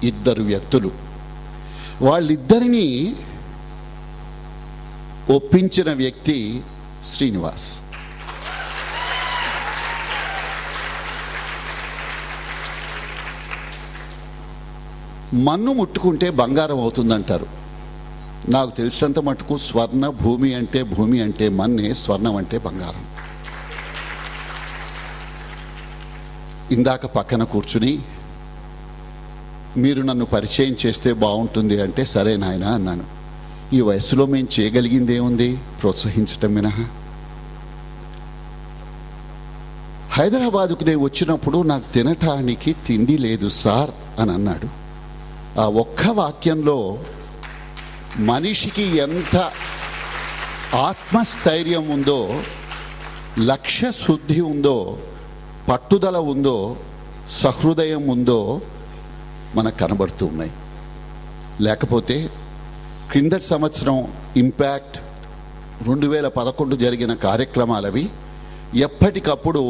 ఇద్దరు వ్యక్తులు. వాళ్ళిద్దరినీ ఒప్పించిన వ్యక్తి శ్రీనివాస్. మన్ను ముట్టుకుంటే బంగారం అవుతుందంటారు. నాకు తెలిసినంత మటుకు స్వర్ణ భూమి అంటే మన్నే, స్వర్ణం అంటే బంగారం. ఇందాక పక్కన కూర్చుని మీరు నన్ను పరిచయం చేస్తే బాగుంటుంది అంటే సరే నాయన అన్నాను. ఈ వయసులో మేము చేయగలిగింది ఏముంది, ప్రోత్సహించటం మినహా. హైదరాబాదుకు నేను వచ్చినప్పుడు నాకు తినటానికి తిండి లేదు సార్ అని అన్నాడు. ఆ ఒక్క వాక్యంలో మనిషికి ఎంత ఆత్మస్థైర్యం ఉందో, లక్ష్య శుద్ధి ఉందో, పట్టుదల ఉందో, సహృదయం ఉందో మనకు కనబడుతూ ఉన్నాయి. లేకపోతే క్రిందటి సంవత్సరం ఇంపాక్ట్ 2011 జరిగిన కార్యక్రమాలవి ఎప్పటికప్పుడు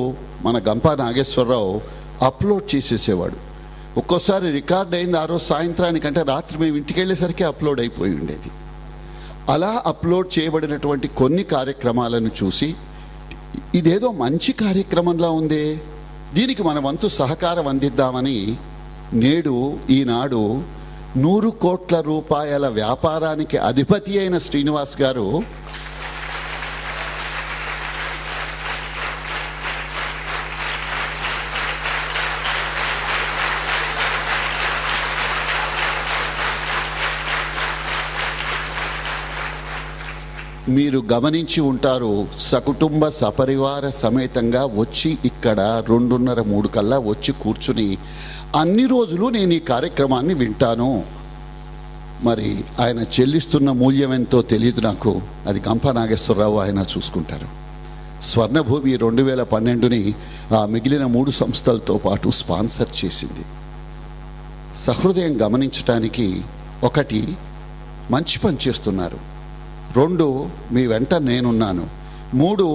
మన గంపా నాగేశ్వరరావు అప్లోడ్ చేసేసేవాడు. ఒక్కోసారి రికార్డ్ అయింది ఆ రోజు సాయంత్రానికంటే రాత్రి మేము ఇంటికి వెళ్ళేసరికి అప్లోడ్ అయిపోయి ఉండేది. అలా అప్లోడ్ చేయబడినటువంటి కొన్ని కార్యక్రమాలను చూసి ఇదేదో మంచి కార్యక్రమంలా ఉందే, దీనికి మన వంతు సహకారం అందిద్దామని నేడు ఈనాడు 100 కోట్ల రూపాయల వ్యాపారానికి అధిపతి అయిన శ్రీనివాస్ గారు మీరు గమనించి ఉంటారు, సకుటుంబ సపరివార సమేతంగా వచ్చి ఇక్కడ 2:30-3 కల్లా వచ్చి కూర్చుని అన్ని రోజులు నేను ఈ కార్యక్రమాన్ని వింటాను. మరి ఆయన చెల్లిస్తున్న మూల్యం ఎంతో తెలియదు నాకు, అది గంపా నాగేశ్వరరావు ఆయన చూసుకుంటారు. స్వర్ణభూమి 2012ని ఆ మిగిలిన 3 సంస్థలతో పాటు స్పాన్సర్ చేసింది. సహృదయం గమనించటానికి 1 మంచి పని చేస్తున్నారు, 2 మీ వెంట నేనున్నాను, 3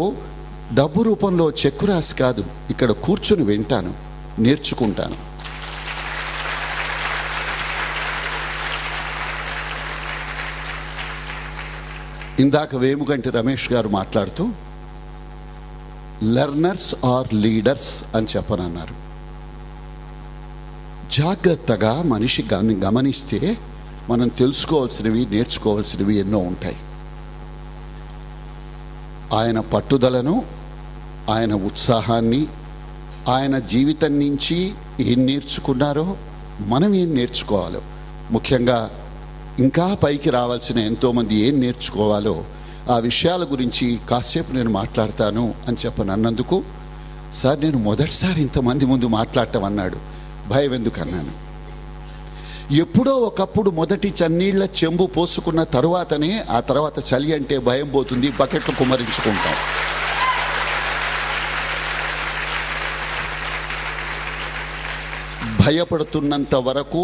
డబ్బు రూపంలో చెక్కు రాసి కాదు, ఇక్కడ కూర్చుని వింటాను, నేర్చుకుంటాను. ఇందాక వేముగంటి రమేష్ గారు మాట్లాడుతూ లెర్నర్స్ ఆర్ లీడర్స్ అని చెప్పనన్నారు. జాగ్రత్తగా మనిషి గమనిస్తే మనం తెలుసుకోవాల్సినవి, నేర్చుకోవాల్సినవి ఎన్నో ఉంటాయి. ఆయన పట్టుదలను, ఆయన ఉత్సాహాన్ని, ఆయన జీవితం నుంచి ఏం నేర్చుకున్నారో మనం ఏం నేర్చుకోవాలో, ముఖ్యంగా ఇంకా పైకి రావాల్సిన ఎంతోమంది ఏం నేర్చుకోవాలో ఆ విషయాల గురించి కాసేపు నేను మాట్లాడతాను అని చెప్పనన్నందుకు, సార్ నేను మొదటిసారి ఇంతమంది ముందు మాట్లాడటం అన్నాడు. భయం ఎందుకు అన్నాను. ఎప్పుడో ఒకప్పుడు మొదటి చన్నీళ్ల చెంబు పోసుకున్న తరువాతనే ఆ తర్వాత చలి అంటే భయం పోతుంది, బకెట్లు కుమ్మరించుకుంటాం. భయపడుతున్నంత వరకు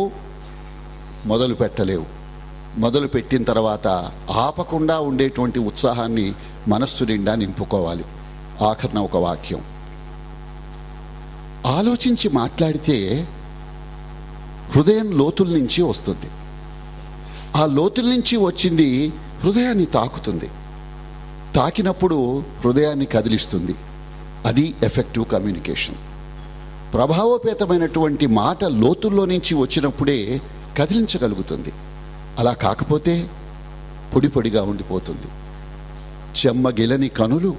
మొదలు పెట్టలేవు. మొదలు పెట్టిన తర్వాత ఆపకుండా ఉండేటువంటి ఉత్సాహాన్ని మనస్సు నిండా నింపుకోవాలి. ఆఖరణ ఒక వాక్యం, ఆలోచించి మాట్లాడితే హృదయం లోతుల నుంచి వస్తుంది. ఆ లోతుల నుంచి వచ్చింది హృదయాన్ని తాకుతుంది. తాకినప్పుడు హృదయాన్ని కదిలిస్తుంది. అది ఎఫెక్టివ్ కమ్యూనికేషన్. ప్రభావోపేతమైనటువంటి మాట లోతుల్లో నుంచి వచ్చినప్పుడే కదిలించగలుగుతుంది. అలా కాకపోతే పొడి పొడిగా ఉండిపోతుంది. చెమ్మగిలని కనులు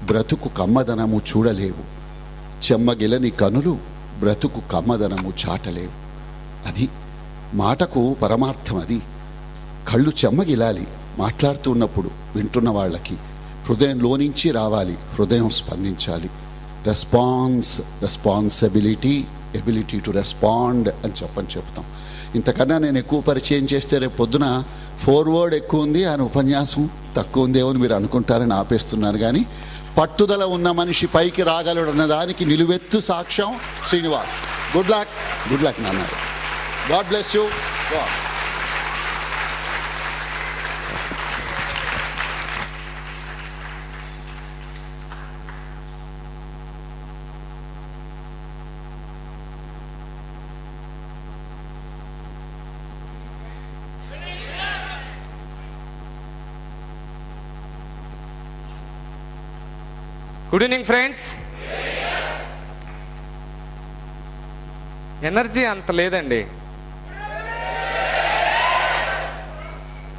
బ్రతుకు కమ్మదనము చూడలేవు, చెమ్మగిలని కనులు బ్రతుకు కమ్మదనము చాటలేవు. అది మాటకు పరమార్థం. అది కళ్ళు చెమ్మగిలాలి మాట్లాడుతున్నప్పుడు, వింటున్న వాళ్ళకి హృదయంలోనించి రావాలి, హృదయం స్పందించాలి. రెస్పాన్సిబిలిటీ, ఎబిలిటీ టు రెస్పాండ్ అని చెప్తాం. ఇంతకన్నా నేను ఎక్కువ పరిచయం చేస్తే రేపు పొద్దున ఫోర్వర్డ్ ఎక్కువ ఉంది, ఆయన ఉపన్యాసం తక్కువ ఉందేమో అని మీరు అనుకుంటారని ఆపేస్తున్నాను. కానీ పట్టుదల ఉన్న మనిషి పైకి రాగలడన్న దానికి నిలువెత్తు సాక్ష్యం శ్రీనివాస్. గుడ్ లక్ నాన్న. God bless you. Good evening friends. Energy అంత లేదండి.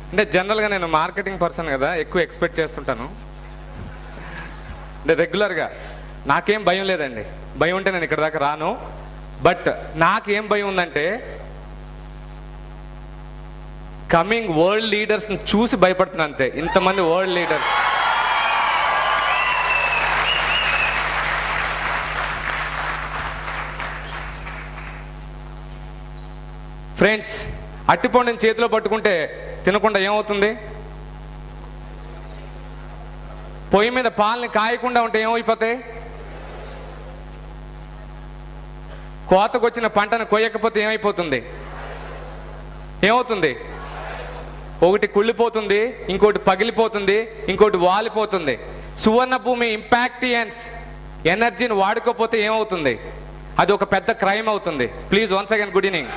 అంటే జనరల్గా నేను మార్కెటింగ్ పర్సన్ కదా, ఎక్కువ ఎక్స్పెక్ట్ చేస్తుంటాను. అంటే రెగ్యులర్గా నాకేం భయం లేదండి. భయం ఉంటే నేను ఇక్కడ దాకా రాను. బట్ నాకేం భయం ఉందంటే కమింగ్ వరల్డ్ లీడర్స్ని చూసి భయపడుతున్నా అంతే. ఇంతమంది వరల్డ్ లీడర్స్. ఫ్రెండ్స్, అట్టిపండుని చేతిలో పట్టుకుంటే తినకుండా ఏమవుతుంది? పొయ్యి మీద పాలని కాయకుండా ఉంటే ఏమైపోతాయి? కోతకు వచ్చిన పంటను కొయ్యకపోతే ఏమైపోతుంది? ఏమవుతుంది? ఒకటి కుళ్ళిపోతుంది, ఇంకోటి పగిలిపోతుంది, ఇంకోటి వాలిపోతుంది. సువర్ణ భూమి ఇంపాక్టియన్స్ ఎనర్జీని వాడుకోకపోతే ఏమవుతుంది? అది ఒక పెద్ద క్రైమ్ అవుతుంది. Please once again good evening.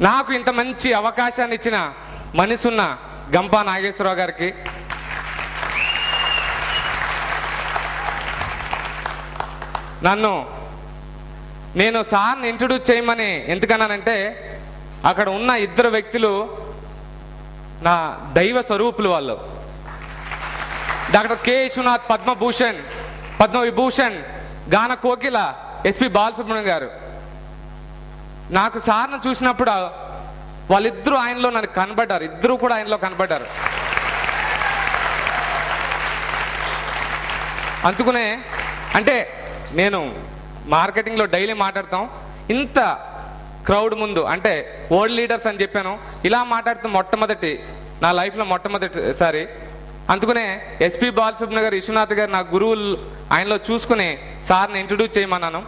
నాకు ఇంత మంచి అవకాశాన్ని ఇచ్చిన మనసున్న గంపా నాగేశ్వరరావు గారికి, నేను సార్ని ఇంట్రడ్యూస్ చేయమని ఎందుకన్నానంటే అక్కడ ఉన్న ఇద్దరు వ్యక్తులు నా దైవ స్వరూపులు. వాళ్ళు డాక్టర్ కె విశ్వనాథ్ పద్మవిభూషణ్ గాన కోకిల ఎస్పి బాలసుబ్రహ్మణ్యం గారు. నాకు సార్ను చూసినప్పుడు వాళ్ళిద్దరూ ఆయనలో నాకు కనబడ్డారు. ఇద్దరు కూడా ఆయనలో కనబడ్డారు. అందుకనే అంటే నేను మార్కెటింగ్లో డైలీ మాట్లాడతాం. ఇంత క్రౌడ్ ముందు అంటే వరల్డ్ లీడర్స్ అని చెప్పాను. ఇలా మాట్లాడుతూ నా లైఫ్లో మొట్టమొదటిసారి. అందుకనే ఎస్పి బాలసుబ్రహ్మణ్యం గారు, విశ్వనాథ్ గారు నా గురువులు ఆయనలో చూసుకుని సార్ని ఇంట్రడ్యూస్ చేయమన్నాను.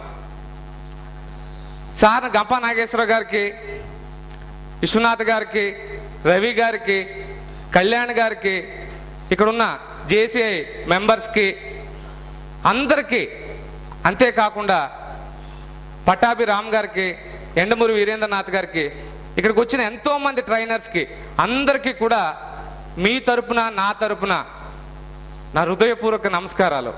సార్ గంపా నాగేశ్వరరావు గారికి, విశ్వనాథ్ గారికి, రవి గారికి, కళ్యాణ్ గారికి, ఇక్కడున్న జేసీఐ మెంబర్స్కి అందరికీ, అంతేకాకుండా పటాభి రామ్ గారికి, ఎండమూరి వీరేంద్రనాథ్ గారికి, ఇక్కడికి వచ్చిన ఎంతోమంది ట్రైనర్స్కి అందరికీ కూడా మీ తరపున నా తరపున నా హృదయపూర్వక నమస్కారాలు.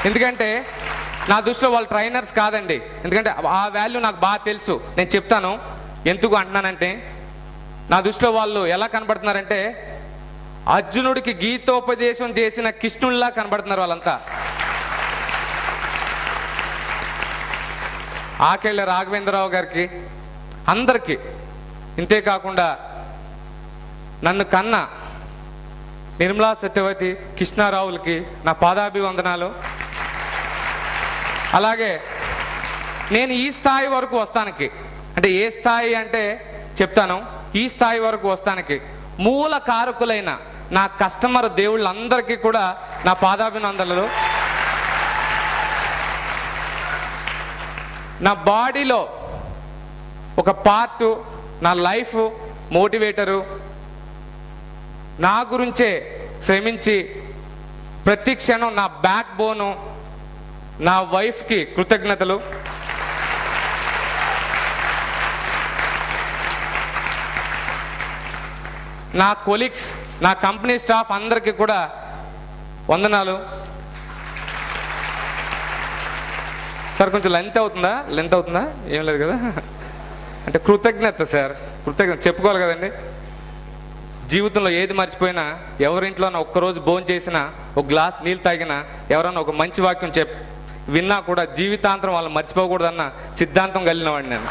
ఎందుకంటే నా దృష్టిలో వాళ్ళు ట్రైనర్స్ కాదండి. ఎందుకంటే ఆ వాల్యూ నాకు బాగా తెలుసు. నేను చెప్తాను ఎందుకు అంటున్నానంటే, నా దృష్టిలో వాళ్ళు ఎలా కనబడుతున్నారంటే అర్జునుడికి గీతోపదేశం చేసిన కృష్ణుల్లా కనబడుతున్నారు వాళ్ళంతా. ఆకెళ్ళ రాఘవేంద్రరావు గారికి, అందరికీ, ఇంతేకాకుండా నన్ను కన్న నిర్మలా సత్యవతి, కృష్ణారావులకి నా పాదాభివందనాలు. అలాగే నేను ఈ స్థాయి వరకు వస్తానికి, అంటే ఏ స్థాయి అంటే చెప్తాను, ఈ స్థాయి వరకు వస్తానికి మూల కారకులైన నా కస్టమర్ దేవుళ్ళందరికీ కూడా నా పాదాభినందనలు. నా బాడీలో ఒక పార్టు, నా లైఫ్ మోటివేటరు, నా గురించే శ్రమించి ప్రతి క్షణం నా బ్యాక్ బోను, నా వైఫ్కి కృతజ్ఞతలు. నా కొలీగ్స్, నా కంపెనీ స్టాఫ్ అందరికీ కూడా వందనాలు. సార్ కొంచెం లెంత్ అవుతుందా? ఏం లేదు కదా. అంటే కృతజ్ఞత సార్, కృతజ్ఞత చెప్పుకోవాలి కదండి. జీవితంలో ఏది మర్చిపోయినా, ఎవరింట్లోనా ఒక్కరోజు భోజనం చేసినా, ఒక గ్లాస్ నీళ్ళు తాగినా, ఎవరైనా ఒక మంచి వాక్యం విన్నా కూడా జీవితాంతరం వాళ్ళు మర్చిపోకూడదన్న సిద్ధాంతం కలిగిన వాడిని నేను.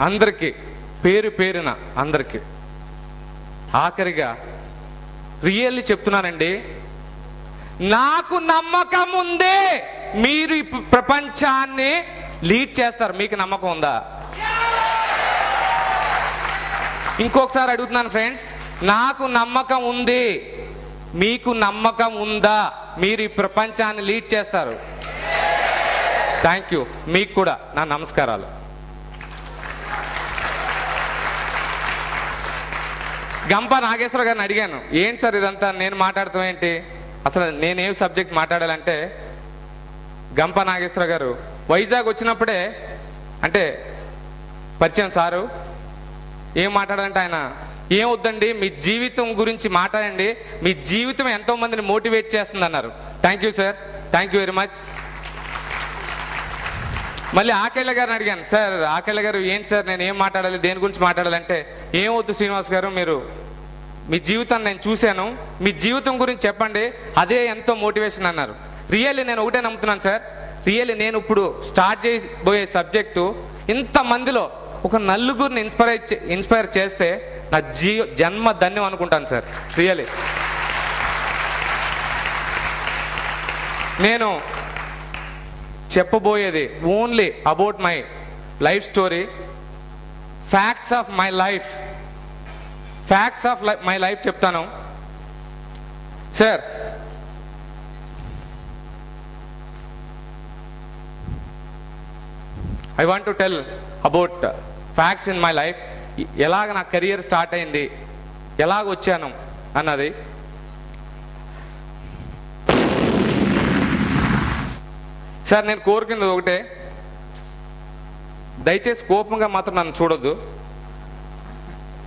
అందరికీ పేరు పేరున అందరికీ ఆఖరిగా రియల్లీ చెప్తున్నానండి, నాకు నమ్మకం ఉంది మీరు ఈ ప్రపంచాన్ని లీడ్ చేస్తారు. మీకు నమ్మకం ఉందా? ఇంకొకసారి అడుగుతున్నాను ఫ్రెండ్స్, నాకు నమ్మకం ఉంది, మీకు నమ్మకం ఉందా మీరు ఈ ప్రపంచాన్ని లీడ్ చేస్తారు? Thank you. మీకు కూడా నా నమస్కారాలు. గంప నాగేశ్వర గారిని అడిగాను, ఏంటి సార్ ఇదంతా నేను మాట్లాడతాం ఏంటి, అసలు నేనేం సబ్జెక్ట్ మాట్లాడాలంటే, గంప నాగేశ్వర గారు వైజాగ్ వచ్చినప్పుడే అంటే పరిచయం సారు, ఏం మాట్లాడాలంటే ఆయన, ఏం వద్దండి మీ జీవితం గురించి మాట్లాడండి, మీ జీవితం ఎంతోమందిని మోటివేట్ చేస్తుంది అన్నారు. Thank you sir, thank you very much. మళ్ళీ ఆకేళ్ళ గారిని అడిగాను, సార్ ఆకేళ్ళ గారు ఏంటి సార్ నేను ఏం మాట్లాడాలి, దేని గురించి మాట్లాడాలంటే, ఏం వద్దు శ్రీనివాస్ గారు, మీరు మీ జీవితాన్ని నేను చూశాను, మీ జీవితం గురించి చెప్పండి, అదే ఎంతో మోటివేషన్ అన్నారు. రియల్లీ నేను ఒకటే నమ్ముతున్నాను సార్, రియల్లీ నేను ఇప్పుడు స్టార్ట్ చేయబోయే సబ్జెక్టు ఇంతమందిలో ఒక నలుగురిని ఇన్స్పైర్ చేస్తే నా జన్మ ధన్యం అనుకుంటాను సార్. రియల్లీ నేను చెప్పబోయేది only about my life story, facts of my life, facts of my life చెప్తాను sir. I want to tell about facts in my life, ఎలాగ నా కెరియర్ స్టార్ట్ అయింది, ఎలాగ వచ్చాను అన్నది. సార్ నేను కోరుకున్నది ఒకటే, దయచేసి కోపంగా మాత్రం నన్ను చూడొద్దు,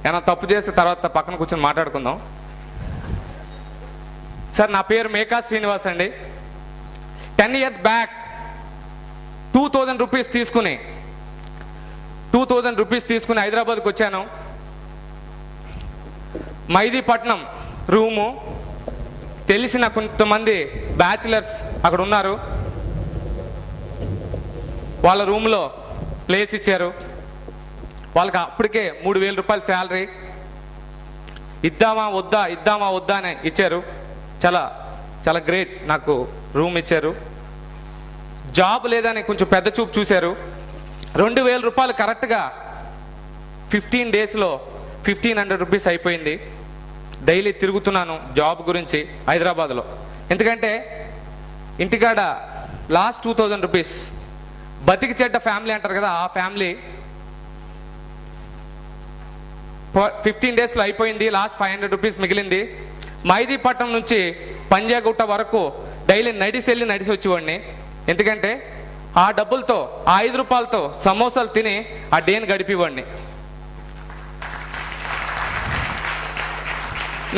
ఏమైనా తప్పు చేస్తే తర్వాత పక్కన కూర్చొని మాట్లాడుకుందాం. సార్ నా పేరు మేకా శ్రీనివాస్ అండి. 10 years బ్యాక్ 2000 రూపీస్ తీసుకుని హైదరాబాద్కి వచ్చాను. మైదీపట్నం రూము, తెలిసిన కొంతమంది బ్యాచిలర్స్ అక్కడ ఉన్నారు, వాళ్ళ రూమ్లో ప్లేస్ ఇచ్చారు. వాళ్ళకి అప్పటికే 3000 రూపాయలు శాలరీ, ఇద్దామా వద్దా అని ఇచ్చారు. చాలా చాలా గ్రేట్, నాకు రూమ్ ఇచ్చారు. జాబ్ లేదని కొంచెం పెద్ద చూపు చూశారు. 2000 రూపాయలు కరెక్ట్గా 15 daysలో 1500 రూపీస్ అయిపోయింది. డైలీ తిరుగుతున్నాను జాబ్ గురించి హైదరాబాద్లో, ఎందుకంటే ఇంటికాడ లాస్ట్ 2000 రూపీస్, బతికి చెడ్డ ఫ్యామిలీ అంటారు కదా, ఆ ఫ్యామిలీ 15 daysలో అయిపోయింది. లాస్ట్ 500 రూపీస్ మిగిలింది. మైదీపట్నం నుంచి పంజాగుట్ట వరకు డైలీ నడిచి వచ్చేవాడిని, ఎందుకంటే ఆ డబ్బులతో, ఆ 5 రూపాయలతో సమోసాలు తిని ఆ డేని గడిపేవాడిని.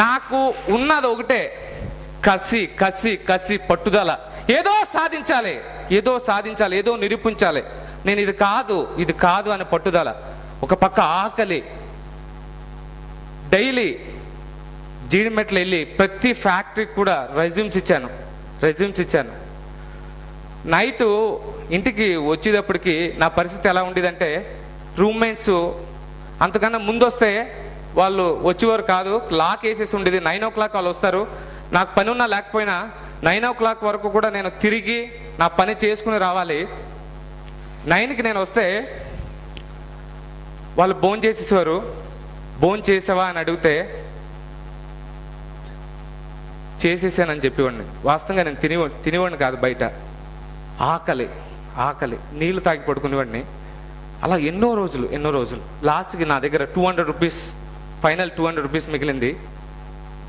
నాకు ఉన్నది ఒకటే, కసి కసి కసి పట్టుదల, ఏదో సాధించాలి, ఏదో నిరూపించాలి, నేను ఇది కాదు అనే పట్టుదల. ఒక పక్క ఆకలి, డైలీ జీడిమెట్లు వెళ్ళి ప్రతి ఫ్యాక్టరీకి కూడా రెజ్యూమ్స్ ఇచ్చాను. నైటు ఇంటికి వచ్చేటప్పటికి నా పరిస్థితి ఎలా ఉండేదంటే, రూమ్మేట్స్ అంతకన్నా ముందు వస్తే వాళ్ళు వచ్చేవారు కాదు, లాక్ వేసేసి ఉండేది. 9 o'clock వాళ్ళు వస్తారు, నాకు పని ఉన్నా లేకపోయినా 9 o'clock వరకు కూడా నేను తిరిగి నా పని చేసుకుని రావాలి. 9కి నేను వస్తే వాళ్ళు భోజనం చేసేసేవారు. భోజనం చేసావా అని అడిగితే చేసేసానని చెప్పేవాడిని. వాస్తవంగా నేను తినేవాడిని కాదు, బయట ఆకలి నీళ్లు తాగి పడుకునేవాడిని. అలా ఎన్నో రోజులు. లాస్ట్కి నా దగ్గర 200 రూపీస్, ఫైనల్ 200 రూపీస్ మిగిలింది.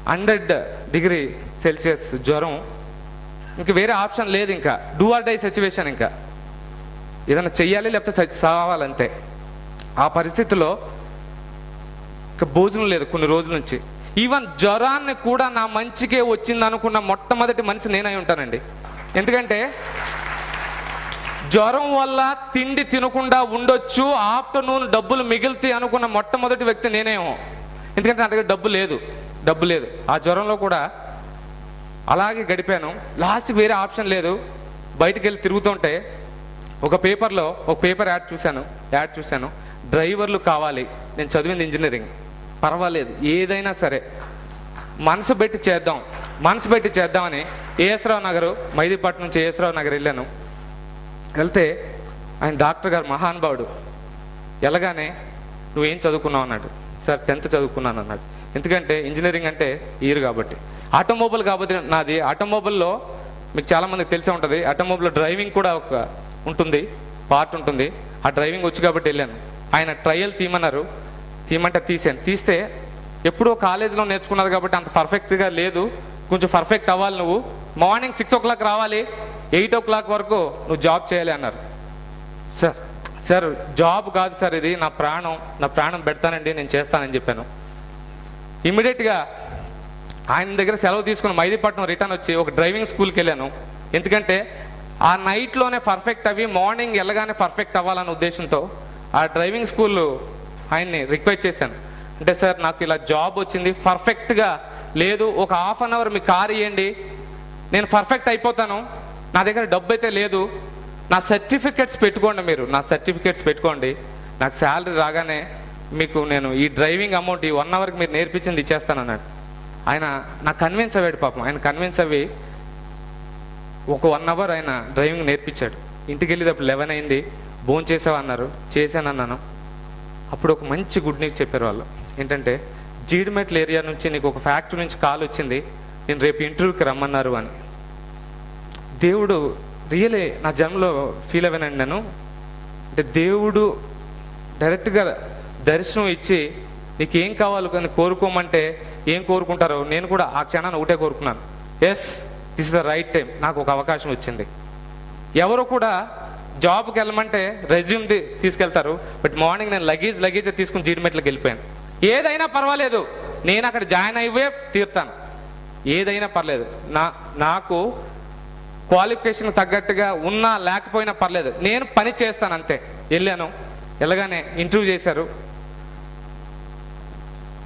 100 degrees Celsius జ్వరం, ఇంక వేరే ఆప్షన్ లేదు, ఇంకా డూ ఆర్ డై సిచ్యువేషన్, ఇంకా ఏదైనా చెయ్యాలి లేకపోతే సావాలంతే. ఆ పరిస్థితిలో ఇంకా భోజనం లేదు కొన్ని రోజుల నుంచి. ఈవెన్ జ్వరాన్ని కూడా నా మంచికే వచ్చింది అనుకున్న మొట్టమొదటి మనిషి నేనై ఉంటానండి. ఎందుకంటే జ్వరం వల్ల తిండి తినకుండా ఉండొచ్చు, ఆఫ్టర్నూన్ డబ్బులు మిగిలితే అనుకున్న మొట్టమొదటి వ్యక్తి నేనేమో. ఎందుకంటే నా దగ్గర డబ్బు లేదు. ఆ జ్వరంలో కూడా అలాగే గడిపాను. లాస్ట్ వేరే ఆప్షన్ లేదు. బయటికి వెళ్ళి తిరుగుతుంటే ఒక పేపర్ యాడ్ చూశాను, డ్రైవర్లు కావాలి. నేను చదివింది ఇంజనీరింగ్, పర్వాలేదు ఏదైనా సరే మనసు పెట్టి చేద్దామని ఏఎస్ రావు నగర్, మైదీపట్నం నుంచి ఏఎస్ రావు నగర్ వెళ్ళాను. వెళ్తే ఆయన డాక్టర్ గారు మహానుభావుడు, వెళ్ళగానే నువ్వేం చదువుకున్నావు అన్నాడు. సార్ 10th చదువుకున్నాను అన్నాడు. ఎందుకంటే ఇంజనీరింగ్ అంటే ఇయర్ కాబట్టి. ఆటోమొబైల్ కాబట్టి నాది, ఆటోమొబైల్లో మీకు చాలామందికి తెలిసే ఉంటుంది, ఆటోమొబైల్లో డ్రైవింగ్ కూడా ఒక పార్ట్ ఉంటుంది. ఆ డ్రైవింగ్ వచ్చి కాబట్టి వెళ్ళాను. ఆయన ట్రయల్ తీయమన్నారు, తీయమంటే తీసాను. తీస్తే ఎప్పుడో కాలేజీలో నేర్చుకున్నది కాబట్టి అంత పర్ఫెక్ట్గా లేదు, కొంచెం పర్ఫెక్ట్ అవ్వాలి, నువ్వు మార్నింగ్ 6 o'clock రావాలి, 8 o'clock వరకు నువ్వు జాబ్ చేయాలి అన్నారు. సార్ జాబ్ కాదు సార్, ఇది నా ప్రాణం పెడతానండి, నేను చేస్తానని చెప్పాను. ఇమ్మీడియట్గా ఆయన దగ్గర సెలవు తీసుకుని మైదీపట్నం రిటర్న్ వచ్చి ఒక డ్రైవింగ్ స్కూల్కి వెళ్ళాను. ఎందుకంటే ఆ నైట్లోనే పర్ఫెక్ట్ అవి మార్నింగ్ వెళ్ళగానే పర్ఫెక్ట్ అవ్వాలనే ఉద్దేశంతో ఆ డ్రైవింగ్ స్కూల్ ఆయన్ని రిక్వెస్ట్ చేశాను. అంటే సార్ నాకు ఇలా జాబ్ వచ్చింది, పర్ఫెక్ట్గా లేదు, ఒక హాఫ్ అన్ అవర్ మీ కార్ ఇవ్వండి, నేను పర్ఫెక్ట్ అయిపోతాను, నా దగ్గర డబ్బు అయితే లేదు, నా సర్టిఫికెట్స్ పెట్టుకోండి, మీరు నా సర్టిఫికెట్స్ పెట్టుకోండి, నాకు శాలరీ రాగానే మీకు నేను ఈ డ్రైవింగ్ అమౌంట్ ఈ 1 hourకి మీరు నేర్పించింది ఇచ్చేస్తాను అన్నాడు. ఆయన నాకు కన్విన్స్ అయ్యాడు పాపం. ఆయన కన్విన్స్ అవ్వి ఒక 1 hour ఆయన డ్రైవింగ్ నేర్పించాడు. ఇంటికి వెళ్ళేటప్పుడు 11 అయింది, భోజనం చేసావా అన్నారు, చేశానన్నాను. అప్పుడు ఒక మంచి గుడ్ న్యూస్ చెప్పారు వాళ్ళు. ఏంటంటే జీడిమెట్ల ఏరియా నుంచి నీకు ఒక ఫ్యాక్టరీ నుంచి కాల్ వచ్చింది, నేను రేపు ఇంటర్వ్యూకి రమ్మన్నారు అని. దేవుడు రియలే నా జన్మలో ఫీల్ అవ్వానండి నేను. అంటే దేవుడు డైరెక్ట్గా దర్శనం ఇచ్చి నీకేం కావాలి కానీ కోరుకోమంటే ఏం కోరుకుంటారో నేను కూడా ఆ క్షణాన్ని ఒకటే కోరుకున్నాను, yes this is the right time, నాకు ఒక అవకాశం వచ్చింది. ఎవరు కూడా జాబ్కి వెళ్ళమంటే రెజ్యూమ్ తీసుకెళ్తారు, బట్ మార్నింగ్ నేను లగేజ్ తీసుకుని జీడిమెట్లకి వెళ్ళిపోయాను. ఏదైనా పర్వాలేదు, నేను అక్కడ జాయిన్ అయ్యే తీరుతాను, ఏదైనా పర్లేదు, నాకు క్వాలిఫికేషన్ తగ్గట్టుగా ఉన్నా లేకపోయినా పర్లేదు, నేను పని చేస్తాను అంతే. వెళ్ళాను, వెళ్ళగానే ఇంటర్వ్యూ చేశారు.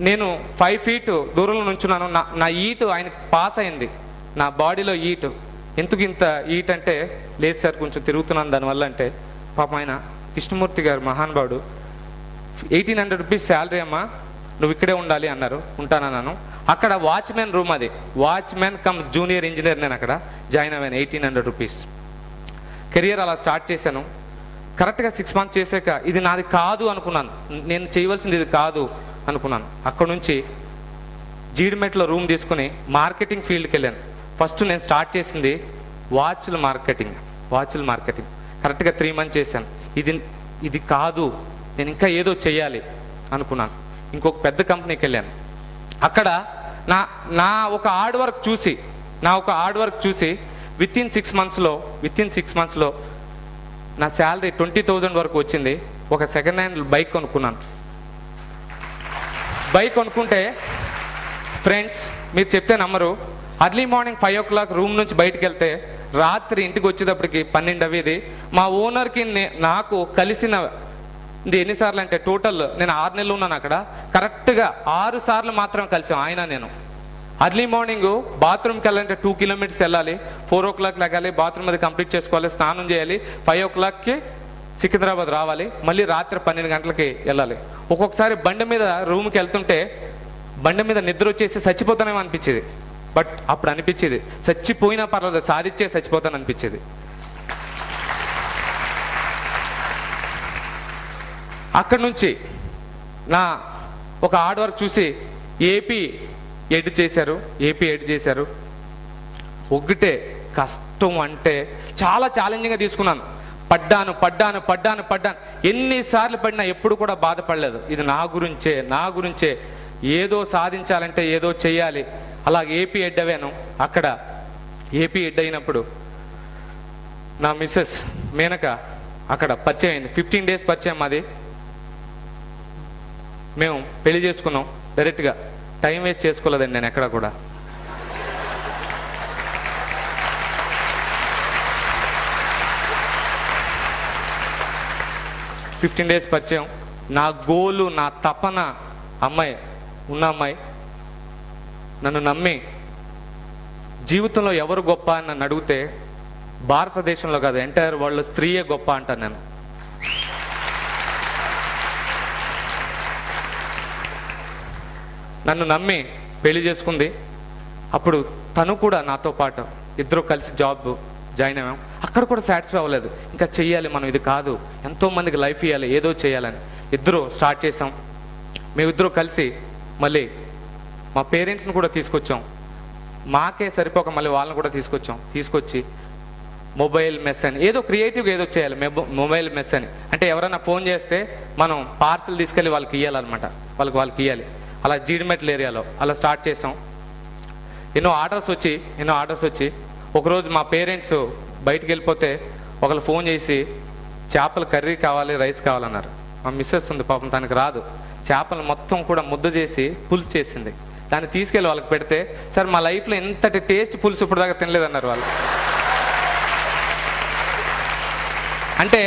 నేను 5 feet దూరంలో నుంచున్నాను. నా ఈటు ఆయనకి పాస్ అయింది, నా బాడీలో ఈటు. ఎందుకు ఇంత ఈట్ అంటే, లేదు సార్ కొంచెం తిరుగుతున్నాను దానివల్ల అంటే, పాపం ఆయన కృష్ణమూర్తి గారు మహానుభావుడు, 1800 rupees శాలరీ అమ్మా, నువ్వు ఇక్కడే ఉండాలి అన్నారు. ఉంటానన్నాను. అక్కడ వాచ్మెన్ రూమ్, అది వాచ్మెన్ కమ్ జూనియర్ ఇంజనీర్, నేను అక్కడ జాయిన్ అయ్యాను. 1800 rupees కెరియర్ అలా స్టార్ట్ చేశాను. కరెక్ట్గా 6 months చేశాక ఇది నాది కాదు అనుకున్నాను, నేను చేయవలసింది ఇది కాదు అనుకున్నాను. అక్కడ నుంచి జీడిమెట్లో రూమ్ తీసుకుని మార్కెటింగ్ ఫీల్డ్కి వెళ్ళాను. ఫస్ట్ నేను స్టార్ట్ చేసింది వాచ్ల మార్కెటింగ్. కరెక్ట్గా 3 months చేశాను. ఇది కాదు, నేను ఇంకా ఏదో చెయ్యాలి అనుకున్నాను. ఇంకొక పెద్ద కంపెనీకి వెళ్ళాను. అక్కడ నా ఒక హార్డ్ వర్క్ చూసి విత్ ఇన్ 6 monthsలో నా శాలరీ 20,000 వరకు వచ్చింది. ఒక సెకండ్ హ్యాండ్ బైక్ కొనుక్కున్నాను. బైక్ కొనుక్కుంటే ఫ్రెండ్స్ మీరు చెప్తే నమ్మరు, అర్లీ మార్నింగ్ 5 o'clock రూమ్ నుంచి బయటకు వెళ్తే రాత్రి ఇంటికి వచ్చేటప్పటికి 12 అయ్యేది. మా ఓనర్కి నాకు కలిసిన ఎన్నిసార్లు అంటే, టోటల్ నేను 6 నెలలు ఉన్నాను అక్కడ, కరెక్ట్గా 6 సార్లు మాత్రం కలిసాం ఆయన నేను. అర్లీ మార్నింగ్ బాత్రూమ్కి వెళ్ళాలంటే 2 kilometers వెళ్ళాలి, 4 o'clock లెగాలి, బాత్రూమ్ అది కంప్లీట్ చేసుకోవాలి, స్నానం చేయాలి, 5 o'clockకి సికింద్రాబాద్ రావాలి, మళ్ళీ రాత్రి 12 గంటలకి వెళ్ళాలి. ఒక్కొక్కసారి బండి మీద రూమ్కి వెళ్తుంటే బండి మీద నిద్ర వచ్చేసి చచ్చిపోతానేమో అనిపించేది. బట్ అప్పుడు అనిపించేది చచ్చిపోయినా పర్లేదు, సాధించే చచ్చిపోతాను అనిపించేది. అక్కడి నుంచి నా ఒక హార్డ్ వర్క్ చూసి ఏపీ ఎడ్ చేశారు. ఒకటే కష్టం అంటే చాలా ఛాలెంజింగ్గా తీసుకున్నాను. పడ్డాను. ఎన్నిసార్లు పడినా ఎప్పుడు కూడా బాధపడలేదు. ఇది నా గురించే ఏదో సాధించాలంటే ఏదో చెయ్యాలి. అలాగే ఏపీ హెడ్ అయ్యాను. అక్కడ ఏపీ హెడ్ అయినప్పుడు నా మిస్సెస్ మేనక అక్కడ పరిచయం అయింది. 15 days పరిచయం మాది. మేము పెళ్లి చేసుకున్నాం డైరెక్ట్గా. టైం వేస్ట్ చేసుకోలేదండి నేను ఎక్కడ కూడా. ఫిఫ్టీన్ డేస్ పరిచయం. నా గోలు, నా తపన అమ్మాయి నన్ను నమ్మి జీవితంలో ఎవరు గొప్ప అని నన్ను అడిగితే భారతదేశంలో కాదు, ఎంటైర్ వరల్డ్లో స్త్రీయే గొప్ప అంటాను నేను. నన్ను నమ్మి పెళ్లి చేసుకుంది. అప్పుడు తను కూడా నాతో పాటు ఇద్దరు కలిసి జాబ్ జాయిన్ అయ్యాం. అక్కడ కూడా సాటిస్ఫై అవ్వలేదు. ఇంకా చెయ్యాలి మనం, ఇది కాదు, ఎంతోమందికి లైఫ్ ఇవ్వాలి, ఏదో చేయాలని ఇద్దరు స్టార్ట్ చేసాం. మేమిద్దరూ కలిసి మళ్ళీ మా పేరెంట్స్ని కూడా తీసుకొచ్చాం. మాకే సరిపోక మళ్ళీ వాళ్ళని కూడా తీసుకొచ్చి మొబైల్ మెస్ అని ఏదో క్రియేటివ్గా ఏదో చేయాలి. మొబైల్ మెస్ అని అంటే ఎవరైనా ఫోన్ చేస్తే మనం పార్సల్ తీసుకెళ్ళి వాళ్ళకి ఇవ్వాలన్నమాట, వాళ్ళకి ఇవ్వాలి. అలా జీడిమెట్ల ఏరియాలో అలా స్టార్ట్ చేసాం. ఎన్నో ఆర్డర్స్ వచ్చి ఒకరోజు మా పేరెంట్స్ బయటికి వెళ్ళిపోతే ఒకళ్ళు ఫోన్ చేసి చేపల కర్రీ కావాలి, రైస్ కావాలన్నారు. మా మిస్సెస్ ఉంది పాపం, తనకు రాదు. చేపలు మొత్తం కూడా ముద్ద చేసి పులుసు చేసింది. దాన్ని తీసుకెళ్ళి వాళ్ళకి పెడితే, సార్ మా లైఫ్లో ఎంతటి టేస్ట్ పులుసు ఇప్పుడు దాకా తినలేదన్నారు వాళ్ళు. అంటే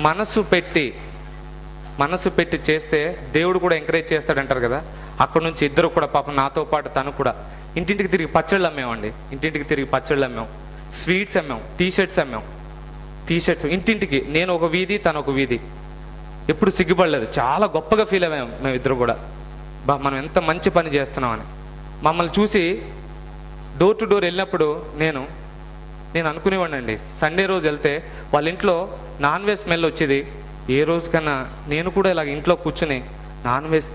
మనసు పెట్టి చేస్తే దేవుడు కూడా ఎంకరేజ్ చేస్తాడంటారు కదా. అక్కడ నుంచి ఇద్దరు కూడా పాపం నాతో పాటు తను కూడా ఇంటింటికి తిరిగి పచ్చళ్ళు అమ్మామండి. స్వీట్స్ అమ్మాం, టీషర్ట్స్ ఇంటింటికి. నేను ఒక వీధి, తను ఒక వీధి. ఎప్పుడు సిగ్గుపడలేదు, చాలా గొప్పగా ఫీల్ అయ్యాం మేము ఇద్దరు కూడా. మనం ఎంత మంచి పని చేస్తున్నామని. మమ్మల్ని చూసి డోర్ టు డోర్ వెళ్ళినప్పుడు నేను అనుకునేవాడిని అండి, సండే రోజు వెళ్తే వాళ్ళ ఇంట్లో నాన్ వెజ్ స్మెల్ వచ్చేది. ఏ రోజుకన్నా నేను కూడా ఇలాగ ఇంట్లో కూర్చుని నాన్ వెజ్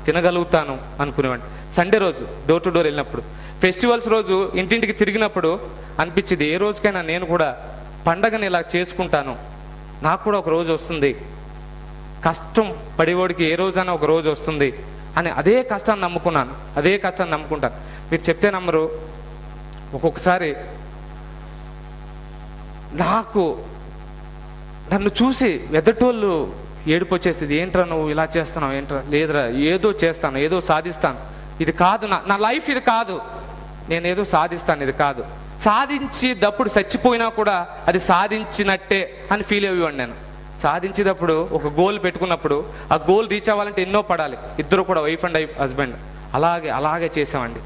తినగలుగుతాను అనుకునేవాడిని. సండే రోజు డోర్ టు డోర్ వెళ్ళినప్పుడు, ఫెస్టివల్స్ రోజు ఇంటింటికి తిరిగినప్పుడు అనిపించింది, ఏ రోజుకైనా నేను కూడా పండగని ఇలా చేసుకుంటాను, నాకు కూడా ఒక రోజు వస్తుంది, కష్టం పడేవాడికి ఏ రోజైనా ఒక రోజు వస్తుంది అని అదే కష్టాన్ని నమ్ముకుంటాను. మీరు చెప్తే నమ్మరు, ఒక్కొక్కసారి నన్ను చూసి ఎదటోళ్ళు ఏడుపు వచ్చేసింది. ఏంట్రా నువ్వు ఇలా చేస్తున్నావు, ఏంట్రా? లేదురా, ఏదో చేస్తాను, ఏదో సాధిస్తాను, ఇది కాదు నా లైఫ్, ఇది కాదు, నేనేదో సాధిస్తాను, ఇది కాదు. సాధించేటప్పుడు చచ్చిపోయినా కూడా అది సాధించినట్టే అని ఫీల్ అయ్యేవాడిని నేను. సాధించేటప్పుడు ఒక గోల్ పెట్టుకున్నప్పుడు ఆ గోల్ రీచ్ అవ్వాలంటే ఎన్నో పడాలి. ఇద్దరు కూడా వైఫ్ అండ్ హస్బెండ్ అలాగే చేసామండి.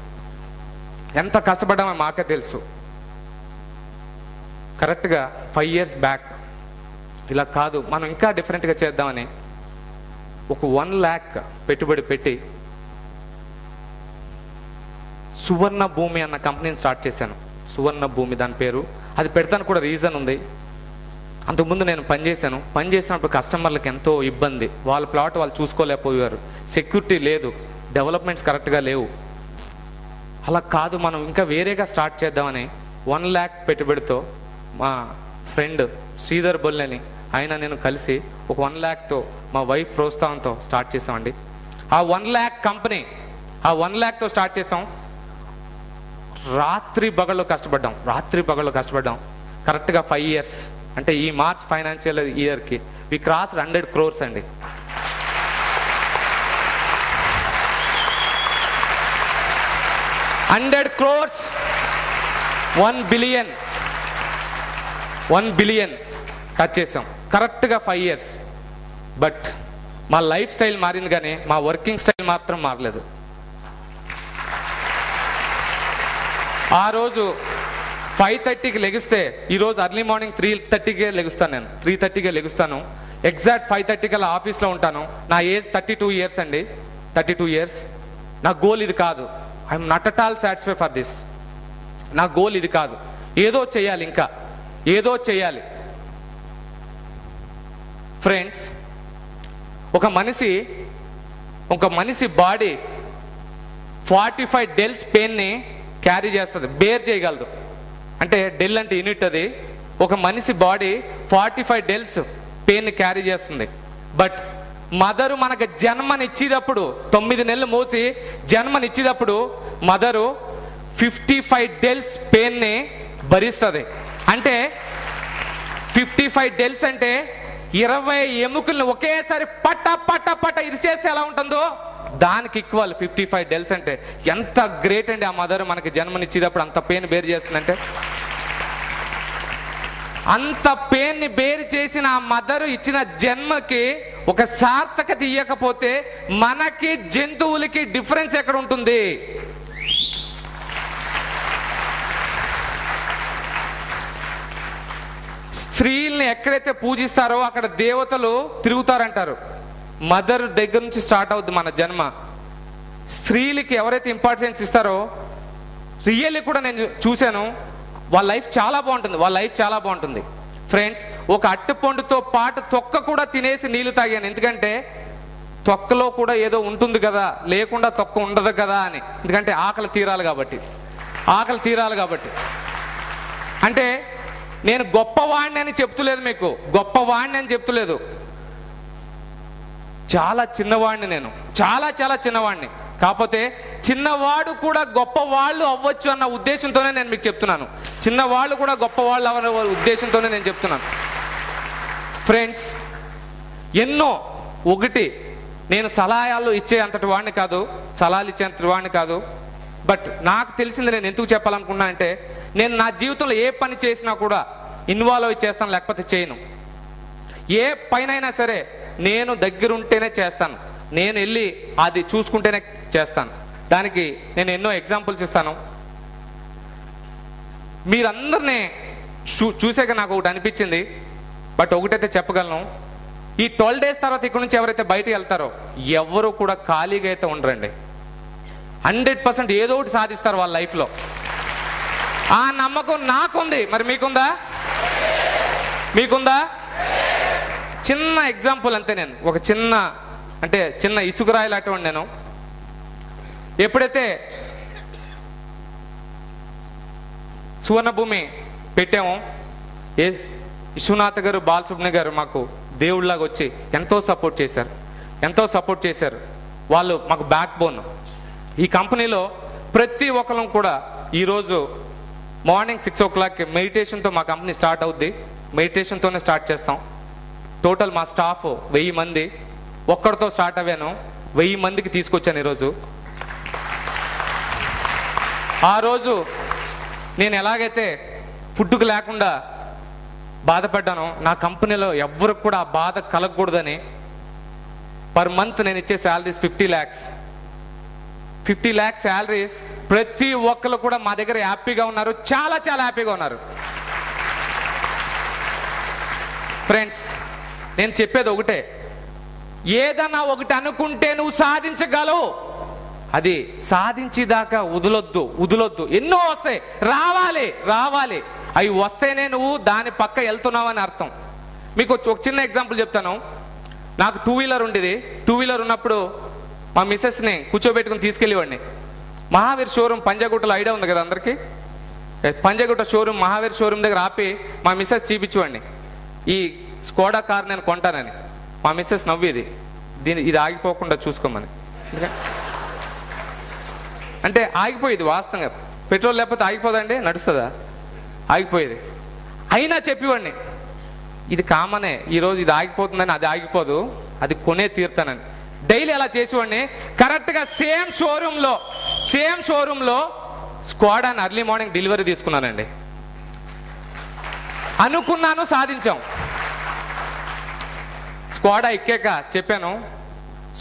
ఎంత కష్టపడ్డామో మాకే తెలుసు. కరెక్ట్గా 5 years బ్యాక్ ఇలా కాదు, మనం ఇంకా డిఫరెంట్గా చేద్దామని ఒక 1 lakh పెట్టుబడి పెట్టి సువర్ణ భూమి అన్న కంపెనీని స్టార్ట్ చేశాను. సువర్ణ భూమి దాని పేరు. అది పెడతాను కూడా రీజన్ ఉంది. అంతకుముందు నేను పనిచేసినప్పుడు కస్టమర్లకు ఎంతో ఇబ్బంది. వాళ్ళ ప్లాట్ వాళ్ళు చూసుకోలేకపోయారు, సెక్యూరిటీ లేదు, డెవలప్మెంట్స్ కరెక్ట్గా లేవు. అలా కాదు, మనం ఇంకా వేరేగా స్టార్ట్ చేద్దామని 1 lakh పెట్టుబడితో మా ఫ్రెండ్ శ్రీధర్ బొల్లని నేను కలిసి ఒక 1 lakh మా వైఫ్ ప్రోత్సాహంతో స్టార్ట్ చేసామండి. ఆ 1 lakh కంపెనీ, ఆ 1 lakh స్టార్ట్ చేసాం. రాత్రి పగళ్ళు కష్టపడ్డాం. కరెక్ట్గా 5 years, అంటే ఈ మార్చ్ ఫైనాన్షియల్ ఇయర్కి వి క్రాస్ 100 crores అండి. $100 crores, 1 billion టచ్ చేసాం కరెక్ట్గా 5 years. బట్ మా లైఫ్ స్టైల్ మారింది కానీ మా వర్కింగ్ స్టైల్ మాత్రం మారలేదు. ఆ రోజు 5:30కి లెగిస్తే ఈరోజు అర్లీ మార్నింగ్ 3:30కే లెగుస్తాను. నేను 3:30కే లెగుస్తాను. ఎగ్జాక్ట్ 5:30 కల్లా ఆఫీస్లో ఉంటాను. నా ఏజ్ 32 years అండి. 32 years. నా గోల్ ఇది కాదు. I'm not at all satisfy for this. నా గోల్ ఇది కాదు. ఏదో చేయాలి, ఇంకా ఏదో చేయాలి. ఫ్రెండ్స్, ఒక మనిషి బాడీ 45 డెల్స్ పెయిన్ని క్యారీ చేస్తుంది, బేర్ చేయగలదు. అంటే డెల్ అంటే యూనిట్. అది ఒక మనిషి బాడీ 45 డెల్స్ పెయిన్ని క్యారీ చేస్తుంది. బట్ మదరు మనకు జన్మనిచ్చేటప్పుడు 9 నెలలు మోసి జన్మనిచ్చేటప్పుడు మదరు 55 డెల్స్ పెయిన్ని భరిస్తుంది. అంటే 55 డెల్స్ అంటే 20 ఎముకలను ఒకేసారి పట్ట ఇరిచేస్తే ఎలా ఉంటుందో దానికి ఈక్వల్ 55 డెల్స్. అంటే ఎంత గ్రేట్ అండి. ఆ మదర్ మనకి జన్మనిచ్చేటప్పుడు అంత పెయిన్ బేర్ చేస్తుందంటే, అంత పెయిన్ని బేర్ చేసిన ఆ మదర్ ఇచ్చిన జన్మకి ఒక సార్థకత ఇవ్వకపోతే మనకి జంతువులకి డిఫరెన్స్ ఎక్కడ ఉంటుంది? స్త్రీల్ని ఎక్కడైతే పూజిస్తారో అక్కడ దేవతలు తిరుగుతారంటారు. మదర్ దగ్గర నుంచి స్టార్ట్ అవుద్ది మన జన్మ. స్త్రీలకి ఎవరైతే ఇంపార్టెన్స్ ఇస్తారో, రియల్లీ కూడా నేను చూశాను, వాళ్ళ లైఫ్ చాలా బాగుంటుంది. ఫ్రెండ్స్, ఒక అట్టుపండుతో పాటు తొక్క కూడా తినేసి నీళ్లు తాగాను. ఎందుకంటే తొక్కలో కూడా ఏదో ఉంటుంది కదా, లేకుండా తొక్క ఉండదు కదా అని. ఎందుకంటే ఆకలి తీరాలి కాబట్టి. అంటే నేను గొప్పవాడిని అని చెప్తులేదు, మీకు గొప్పవాడిని అని చెప్తులేదు. చాలా చిన్నవాడిని, నేను చాలా చాలా చిన్నవాడిని. కాకపోతే చిన్నవాడు కూడా గొప్పవాళ్ళు అవ్వచ్చు అన్న ఉద్దేశంతోనే నేను మీకు చెప్తున్నాను. చిన్నవాళ్ళు కూడా గొప్పవాళ్ళు అవ్వని ఉద్దేశంతోనే నేను చెప్తున్నాను. ఫ్రెండ్స్, ఎన్నో ఒకటి నేను సలహాలు ఇచ్చే అంతటి వాడిని కాదు, సలహాలు ఇచ్చే అంతటి వాడిని కాదు. బట్ నాకు తెలిసింది నేను ఎందుకు చెప్పాలనుకున్నా అంటే, నేను నా జీవితంలో ఏ పని చేసినా కూడా ఇన్వాల్వ్ అయి చేస్తాను, లేకపోతే చేయను. ఏ పైనైనా సరే నేను దగ్గరుంటేనే చేస్తాను, నేను వెళ్ళి అది చూసుకుంటేనే చేస్తాను. దానికి నేను ఎన్నో ఎగ్జాంపుల్స్ ఇస్తాను. మీరందరినీ చూసాక నాకు ఒకటి అనిపించింది. బట్ ఒకటైతే చెప్పగలను, ఈ 12 days తర్వాత ఇక్కడ నుంచి ఎవరైతే బయటికి వెళ్తారో ఎవరు కూడా ఖాళీగా అయితే ఉండరండి. 100% ఏదో ఒకటి సాధిస్తారు వాళ్ళ లైఫ్లో. ఆ నమ్మకం నాకుంది. మరి మీకుందా? మీకుందా? చిన్న ఎగ్జాంపుల్ అంతే. నేను ఒక చిన్న ఇసుకరాయి లాంటివాడిని. నేను ఎప్పుడైతే సువర్ణభూమి పెట్టామో, విశ్వనాథ్ గారు, బాలసుబ్రహ్మణ్య గారు మాకు దేవుళ్ళలాగా వచ్చి ఎంతో సపోర్ట్ చేశారు. వాళ్ళు మాకు బ్యాక్ బోన్. ఈ కంపెనీలో ప్రతి ఒక్కరు కూడా ఈరోజు మార్నింగ్ 6 o'clock మెడిటేషన్తో మా కంపెనీ స్టార్ట్ అవుద్ది. మెడిటేషన్తోనే స్టార్ట్ చేస్తాం. టోటల్ మా స్టాఫ్ 1000 మంది. ఒక్కడితో స్టార్ట్ అయ్యాను, 1000 మందికి తీసుకొచ్చాను ఈరోజు. ఆ రోజు నేను ఎలాగైతే ఫుడ్కు లేకుండా బాధపడ్డానో, నా కంపెనీలో ఎవరికి కూడా ఆ బాధ కలగకూడదని పర్ మంత్ నేను ఇచ్చే శాలరీస్ 50 lakhs. 50 lakhs salaries. ప్రతి ఒక్కరు కూడా మా దగ్గర హ్యాపీగా ఉన్నారు, చాలా చాలా హ్యాపీగా ఉన్నారు. ఫ్రెండ్స్, నేను చెప్పేది ఒకటే, ఏదన్నా ఒకటి అనుకుంటే నువ్వు సాధించగలవు. అది సాధించేదాకా వదలొద్దు. ఎన్నో వస్తాయి, రావాలి. అవి వస్తేనే నువ్వు దాని పక్క వెళ్తున్నావు అని అర్థం. మీకు ఒక చిన్న ఎగ్జాంపుల్ చెప్తాను. నాకు 2-wheeler ఉండేది. 2-wheeler ఉన్నప్పుడు మా మిస్సెస్ని కూర్చోబెట్టుకుని తీసుకెళ్ళేవాడిని. మహావీర్ షోరూమ్ పంజాగుట్టలో ఐడియా ఉంది కదా అందరికీ. పంజాగుట్ట షోరూమ్, మహావీర్ షోరూమ్ దగ్గర ఆపి మా మిస్సెస్ చూపించేవాడిని, ఈ స్కోడా కార్ నేను కొంటానని. మా మిస్సెస్ నవ్వేది, ఇది ఆగిపోకుండా చూసుకోమని. అంటే ఆగిపోయేది వాస్తవంగా. పెట్రోల్ లేకపోతే ఆగిపోదండి, నడుస్తుందా? ఆగిపోయేది. అయినా చెప్పేవాడిని, ఇది కామనే, ఈరోజు ఇది ఆగిపోతుందని అది ఆగిపోదు, అది కొనే తీరుతానని. డైలీ అలా చేసేవాడిని. కరెక్ట్గా సేమ్ షోరూంలో స్క్వాడాని అర్లీ మార్నింగ్ డెలివరీ తీసుకున్నానండి. అనుకున్నాను, సాధించాం. స్క్వాడా ఎక్కాక చెప్పాను,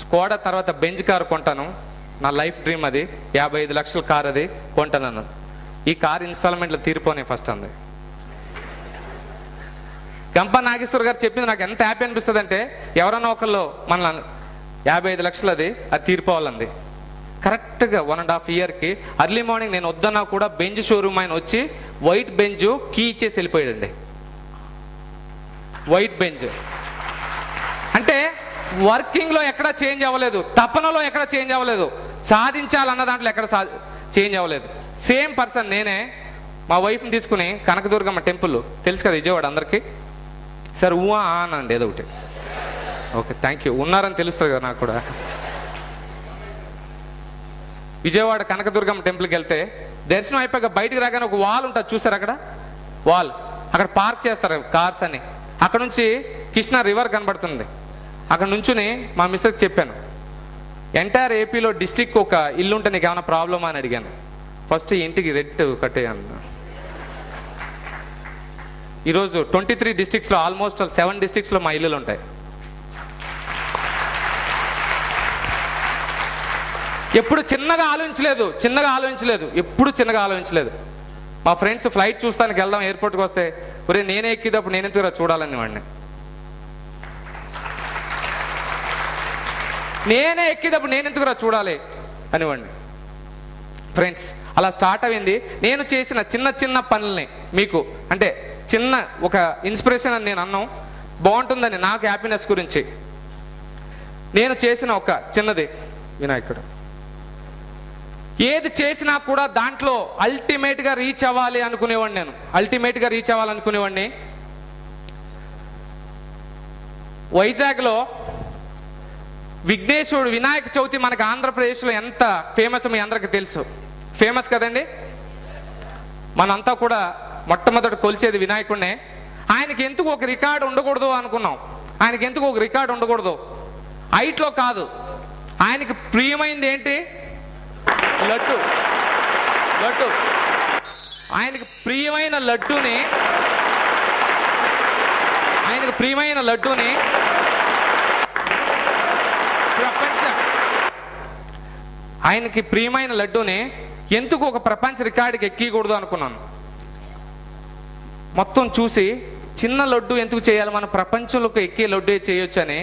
స్క్వాడా తర్వాత బెంజ్ కారు కొంటాను, నా లైఫ్ డ్రీమ్ అది, 55 లక్షల కార్ అది కొంటాను. ఈ కార్ ఇన్స్టాల్మెంట్లో తీరిపోయి ఫస్ట్ అంది. గంప నాగేశ్వర్ గారు చెప్పింది నాకు ఎంత హ్యాపీ అనిపిస్తుంది అంటే, ఎవరన్నా ఒకళ్ళు మన 55 లక్షలు అది తీరిపోవాలంది. కరెక్ట్గా 1.5 yearకి అర్లీ మార్నింగ్ నేను వద్దన్నా కూడా బెంజ్ షోరూమ్ ఆయన వచ్చి వైట్ బెంజ్ కీ ఇచ్చేసి వెళ్ళిపోయాడండి. వైట్ బెంజ్ అంటే వర్కింగ్లో ఎక్కడ చేంజ్ అవ్వలేదు, తపనలో ఎక్కడ చేంజ్ అవ్వలేదు, సాధించాలన్న దాంట్లో ఎక్కడ చేంజ్ అవ్వలేదు. సేమ్ పర్సన్ నేనే. మా వైఫ్ని తీసుకుని కనకదుర్గమ్మ టెంపుల్ తెలుసు కదా విజయవాడ అందరికీ. సార్ ఊహా అనండి ఏదో ఒకటి. Okay, thank you. ఉన్నారని తెలుస్తుంది కదా నాకు కూడా. విజయవాడ కనకదుర్గమ్మ టెంపుల్కి వెళ్తే దర్శనం అయిపోయాక బయటికి రాగానే ఒక వాల్ ఉంటుంది చూసారు, అక్కడ వాల్, అక్కడ పార్క్ చేస్తారు కార్స్ అని. అక్కడ నుంచి కృష్ణా రివర్ కనబడుతుంది. అక్కడ నుంచుని మా మిస్సెస్ చెప్పాను, ఎంటైర్ ఏపీలో డిస్టిక్ ఒక ఇల్లు ఉంటే నీకు ఏమైనా ప్రాబ్లమా అని అడిగాను. ఫస్ట్ ఇంటికి రెడ్ కట్టేయను. ఈరోజు 23 డిస్ట్రిక్ట్స్లో ఆల్మోస్ట్ 7 డిస్ట్రిక్ట్స్లో మా ఇల్లులు ఉంటాయి. ఎప్పుడు చిన్నగా ఆలోచించలేదు, ఎప్పుడు చిన్నగా ఆలోచించలేదు. మా ఫ్రెండ్స్ ఫ్లైట్ చూస్తానికి వెళ్దాం ఎయిర్పోర్ట్కి వస్తే, ఒరే నేనే ఎక్కినప్పుడు నేను ఎందుకు చూడాలని వాడిని, నేనే ఎక్కినప్పుడు నేను ఎందుకు చూడాలి అనివ్వండి. ఫ్రెండ్స్, అలా స్టార్ట్ అయింది. నేను చేసిన చిన్న పనుల్ని మీకు అంటే చిన్న ఒక ఇన్స్పిరేషన్ అని నేను అన్నాం, బాగుంటుందని నాకు హ్యాపీనెస్ గురించి. నేను చేసిన ఒక చిన్నది వినాయకుడు, ఏది చేసినా కూడా దాంట్లో అల్టిమేట్గా రీచ్ అవ్వాలి అనుకునేవాడిని. నేను అల్టిమేట్గా రీచ్ అవ్వాలనుకునేవాడిని. వైజాగ్లో విఘ్నేశ్వరుడు వినాయక చవితి మనకి ఆంధ్రప్రదేశ్లో ఎంత ఫేమస్ మీ అందరికీ తెలుసు. ఫేమస్ కదండి. మనంతా కూడా మొట్టమొదటి కొలిచేది వినాయకుడినే. ఆయనకి ఎందుకు ఒక రికార్డు ఉండకూడదు అనుకున్నాం. ఆయనకి ఎందుకు ఒక రికార్డు ఉండకూడదు, హైట్లో కాదు, ఆయనకి ప్రియమైంది ఏంటి? లడ్డు. లడ్డు. ఆయనకి ప్రియమైన లడ్డూని ఆయనకి ప్రియమైన లడ్డూని ఎందుకు ఒక ప్రపంచ రికార్డుకి ఎక్కకూడదు అనుకున్నాను. మొత్తం చూసి చిన్న లడ్డు ఎందుకు చేయాలి, మన ప్రపంచంలోకి ఎక్కే లడ్డు చేయొచ్చు అని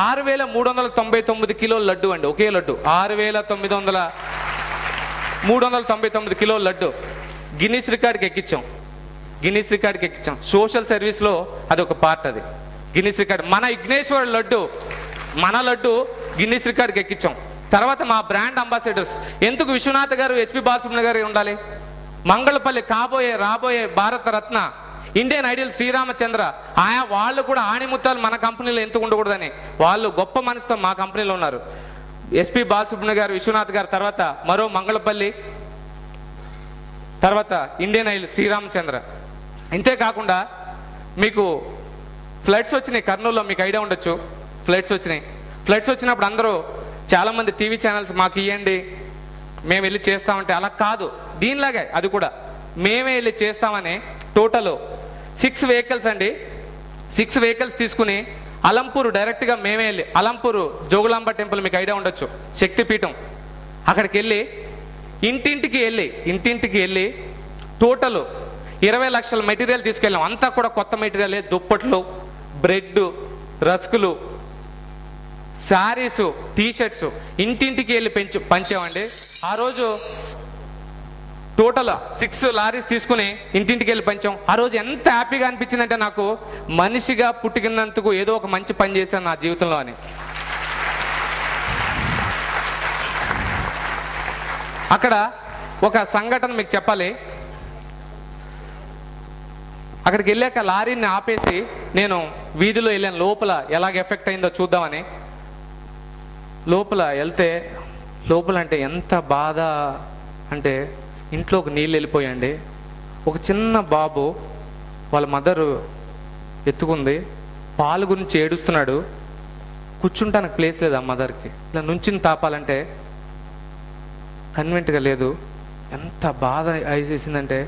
6399 కిలోల లడ్డు అండి. ఒకే లడ్డు 6399 కిలోల లడ్డు గిన్నీస్ రికార్డుకి ఎక్కించాం. సోషల్ సర్వీస్లో అదొక పార్ట్. అది గిన్నీస్ రికార్డు. మన విఘ్నేశ్వర లడ్డు, మన లడ్డు గిన్నీస్ రికార్డుకి ఎక్కించాం. తర్వాత మా బ్రాండ్ అంబాసిడర్స్ ఎందుకు విశ్వనాథ్ గారు, ఎస్పి బాలసుబ్రహ్మణ్యం గారు ఉండాలి. మంగళపల్లి రాబోయే భారత రత్న ఇండియన్ ఐడియల్ శ్రీరామచంద్ర వాళ్ళు కూడా ఆణిముత్యాలు మన కంపెనీలో ఎందుకు ఉండకూడదని వాళ్ళు గొప్ప మనసుతో మా కంపెనీలో ఉన్నారు. ఎస్పి బాలసుబ్రహ్మణ్యం గారు, విశ్వనాథ్ గారు, తర్వాత మరో మంగళపల్లి, తర్వాత ఇండియన్ ఐడియల్ శ్రీరామచంద్ర. ఇంతేకాకుండా మీకు ఫ్లడ్స్ వచ్చినాయి కర్నూలులో, మీకు ఐడియా ఉండొచ్చు. ఫ్లడ్స్ వచ్చినప్పుడు అందరూ చాలామంది టీవీ ఛానల్స్ మాకు ఇవ్వండి, మేము వెళ్ళి చేస్తామంటే అలా కాదు. దీనిలాగే అది కూడా మేమే వెళ్ళి చేస్తామని టోటల్ 6 వెహికల్స్ అండి. 6 వెహికల్స్ తీసుకుని అలంపూర్ డైరెక్ట్గా మేమే వెళ్ళి, అలంపూరు జోగులాంబ టెంపుల్ మీకు ఐడియా ఉండొచ్చు, శక్తిపీఠం. అక్కడికి వెళ్ళి ఇంటింటికి వెళ్ళి టోటల్ 20 లక్షల మెటీరియల్ తీసుకెళ్ళాం. అంతా కూడా కొత్త మెటీరియలే. దుప్పట్లు, బ్రెడ్, రస్కులు, శారీసు, టీషర్ట్స్ ఇంటింటికి వెళ్ళి పంచామండి. ఆ రోజు టోటల్ 6 లారీస్ తీసుకుని ఇంటింటికి వెళ్ళి పంచాం. ఆ రోజు ఎంత హ్యాపీగా అనిపించిందంటే నాకు, మనిషిగా పుట్టినందుకు ఏదో ఒక మంచి పని చేశాను నా జీవితంలో అని. అక్కడ ఒక సంఘటన మీకు చెప్పాలి. అక్కడికి వెళ్ళాక లారీని ఆపేసి నేను వీధిలో వెళ్ళాను, లోపల ఎలాగ ఎఫెక్ట్ అయిందో చూద్దామని. లోపల వెళ్తే అంటే ఎంత బాధ అంటే, ఇంట్లోకి నీళ్ళు వెళ్ళిపోయండి. ఒక చిన్న బాబు వాళ్ళ మదరు ఎత్తుకుంది, పాలు గురించి ఏడుస్తున్నాడు. కూర్చుంటానికి ప్లేస్ లేదు ఆ మదర్కి. ఇలా నుంచిని తాపాలంటే కన్వెంట్గా లేదు. ఎంత బాధ వేసేసిందంటే,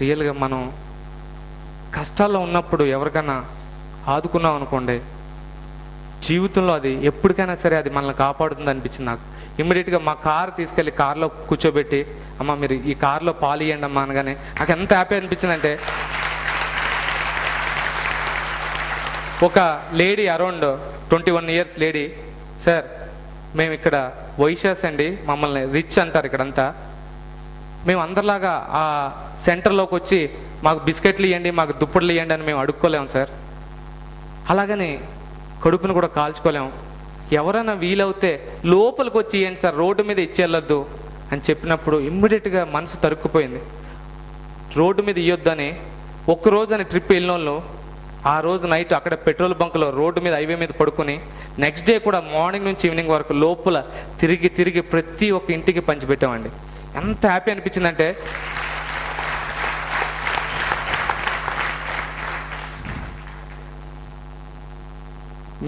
రియల్గా మనం కష్టాల్లో ఉన్నప్పుడు ఎవరికైనా ఆదుకున్నాం అనుకోండి, జీవితంలో అది ఎప్పటికైనా సరే అది మనల్ని కాపాడుతుంది అనిపించింది నాకు. ఇమ్మీడియట్గా మా కార్ తీసుకెళ్ళి కార్లో కూర్చోబెట్టి, అమ్మ మీరు ఈ కార్లో పాలు ఇవ్వండి అమ్మా అనగానే నాకు ఎంత హ్యాపీ అనిపించిందంటే, ఒక lady around 21 years lady, sir మేము ఇక్కడ వైశ్యాస్ అండి, మమ్మల్ని రిచ్ అంటారు ఇక్కడంతా, మేము అందరిలాగా ఆ సెంటర్లోకి వచ్చి మాకు బిస్కెట్లు ఇవ్వండి, మాకు దుప్పట్లు ఇవ్వండి అని మేము అడుక్కోలేము సార్. అలాగని కడుపును కూడా కాల్చుకోలేము. ఎవరైనా వీలవుతే లోపలికి వచ్చి ఇవ్వండి సార్, రోడ్డు మీద ఇచ్చేళ్ళొద్దు అని చెప్పినప్పుడు ఇమ్మీడియట్గా మనసు తరుక్కుపోయింది. రోడ్డు మీద ఇవ్వద్దని ఒక్కరోజు అని ట్రిప్ వెళ్ళిన వాళ్ళు ఆ రోజు నైట్ అక్కడ పెట్రోల్ బంక్లో రోడ్డు మీద హైవే మీద పడుకుని నెక్స్ట్ డే కూడా మార్నింగ్ నుంచి ఈవినింగ్ వరకు లోపల తిరిగి ప్రతి ఒక్క ఇంటికి పంచిపెట్టామండి. ఎంత హ్యాపీ అనిపించిందంటే,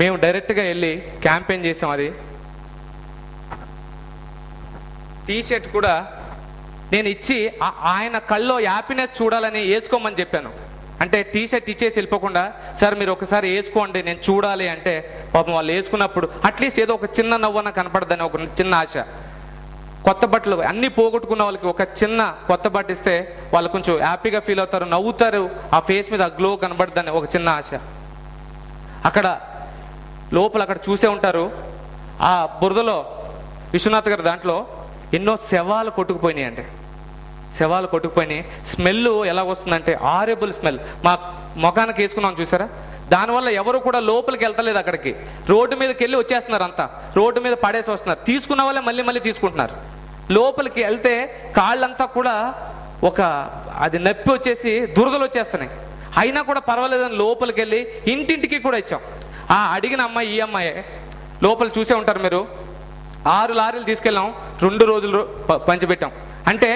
మేము డైరెక్ట్గా వెళ్ళి క్యాంపెయిన్ చేసాం. అది టీషర్ట్ కూడా నేను ఇచ్చి ఆయన కళ్ళలో హ్యాపీనెస్ చూడాలని వేసుకోమని చెప్పాను. అంటే టీషర్ట్ ఇచ్చేసి వెళ్ళిపోకుండా, సార్ మీరు ఒకసారి వేసుకోండి నేను చూడాలి అంటే, పాపం వాళ్ళు వేసుకున్నప్పుడు అట్లీస్ట్ ఏదో ఒక చిన్న నవ్వన కనపడదని ఒక చిన్న ఆశ. కొత్త బట్టలు అన్నీ పోగొట్టుకున్న వాళ్ళకి ఒక చిన్న కొత్త బట్ట ఇస్తే వాళ్ళు కొంచెం హ్యాపీగా ఫీల్ అవుతారు, నవ్వుతారు, ఆ ఫేస్ మీద ఆ గ్లో కనబడదని ఒక చిన్న ఆశ. అక్కడ లోపల అక్కడ చూసే ఉంటారు, ఆ బురదలో విశ్వనాథ్ గారి దాంట్లో ఎన్నో శవాలు కొట్టుకుపోయినాయి అండి. శవాలు కొట్టుకుపోయినాయి. స్మెల్ ఎలా వస్తుందంటే ఆరేబుల్ స్మెల్. మా ముఖానికి వేసుకున్నాం చూసారా, దానివల్ల ఎవరు కూడా లోపలికి వెళ్తలేదు. అక్కడికి రోడ్డు మీదకి వెళ్ళి వచ్చేస్తున్నారు, అంతా రోడ్డు మీద పడేసి వస్తున్నారు. తీసుకున్న వాళ్ళే మళ్ళీ తీసుకుంటున్నారు. లోపలికి వెళ్తే కాళ్ళంతా కూడా ఒక అది నొప్పి వచ్చేసి దురదలు వచ్చేస్తున్నాయి. అయినా కూడా పర్వాలేదని లోపలికి వెళ్ళి ఇంటింటికి కూడా ఇచ్చాం. ఆ అడిగిన అమ్మాయి ఈ అమ్మాయే లోపల చూసే ఉంటారు మీరు. 6 లారీలు తీసుకెళ్ళాం, 2 రోజులు పంచిపెట్టాం. అంటే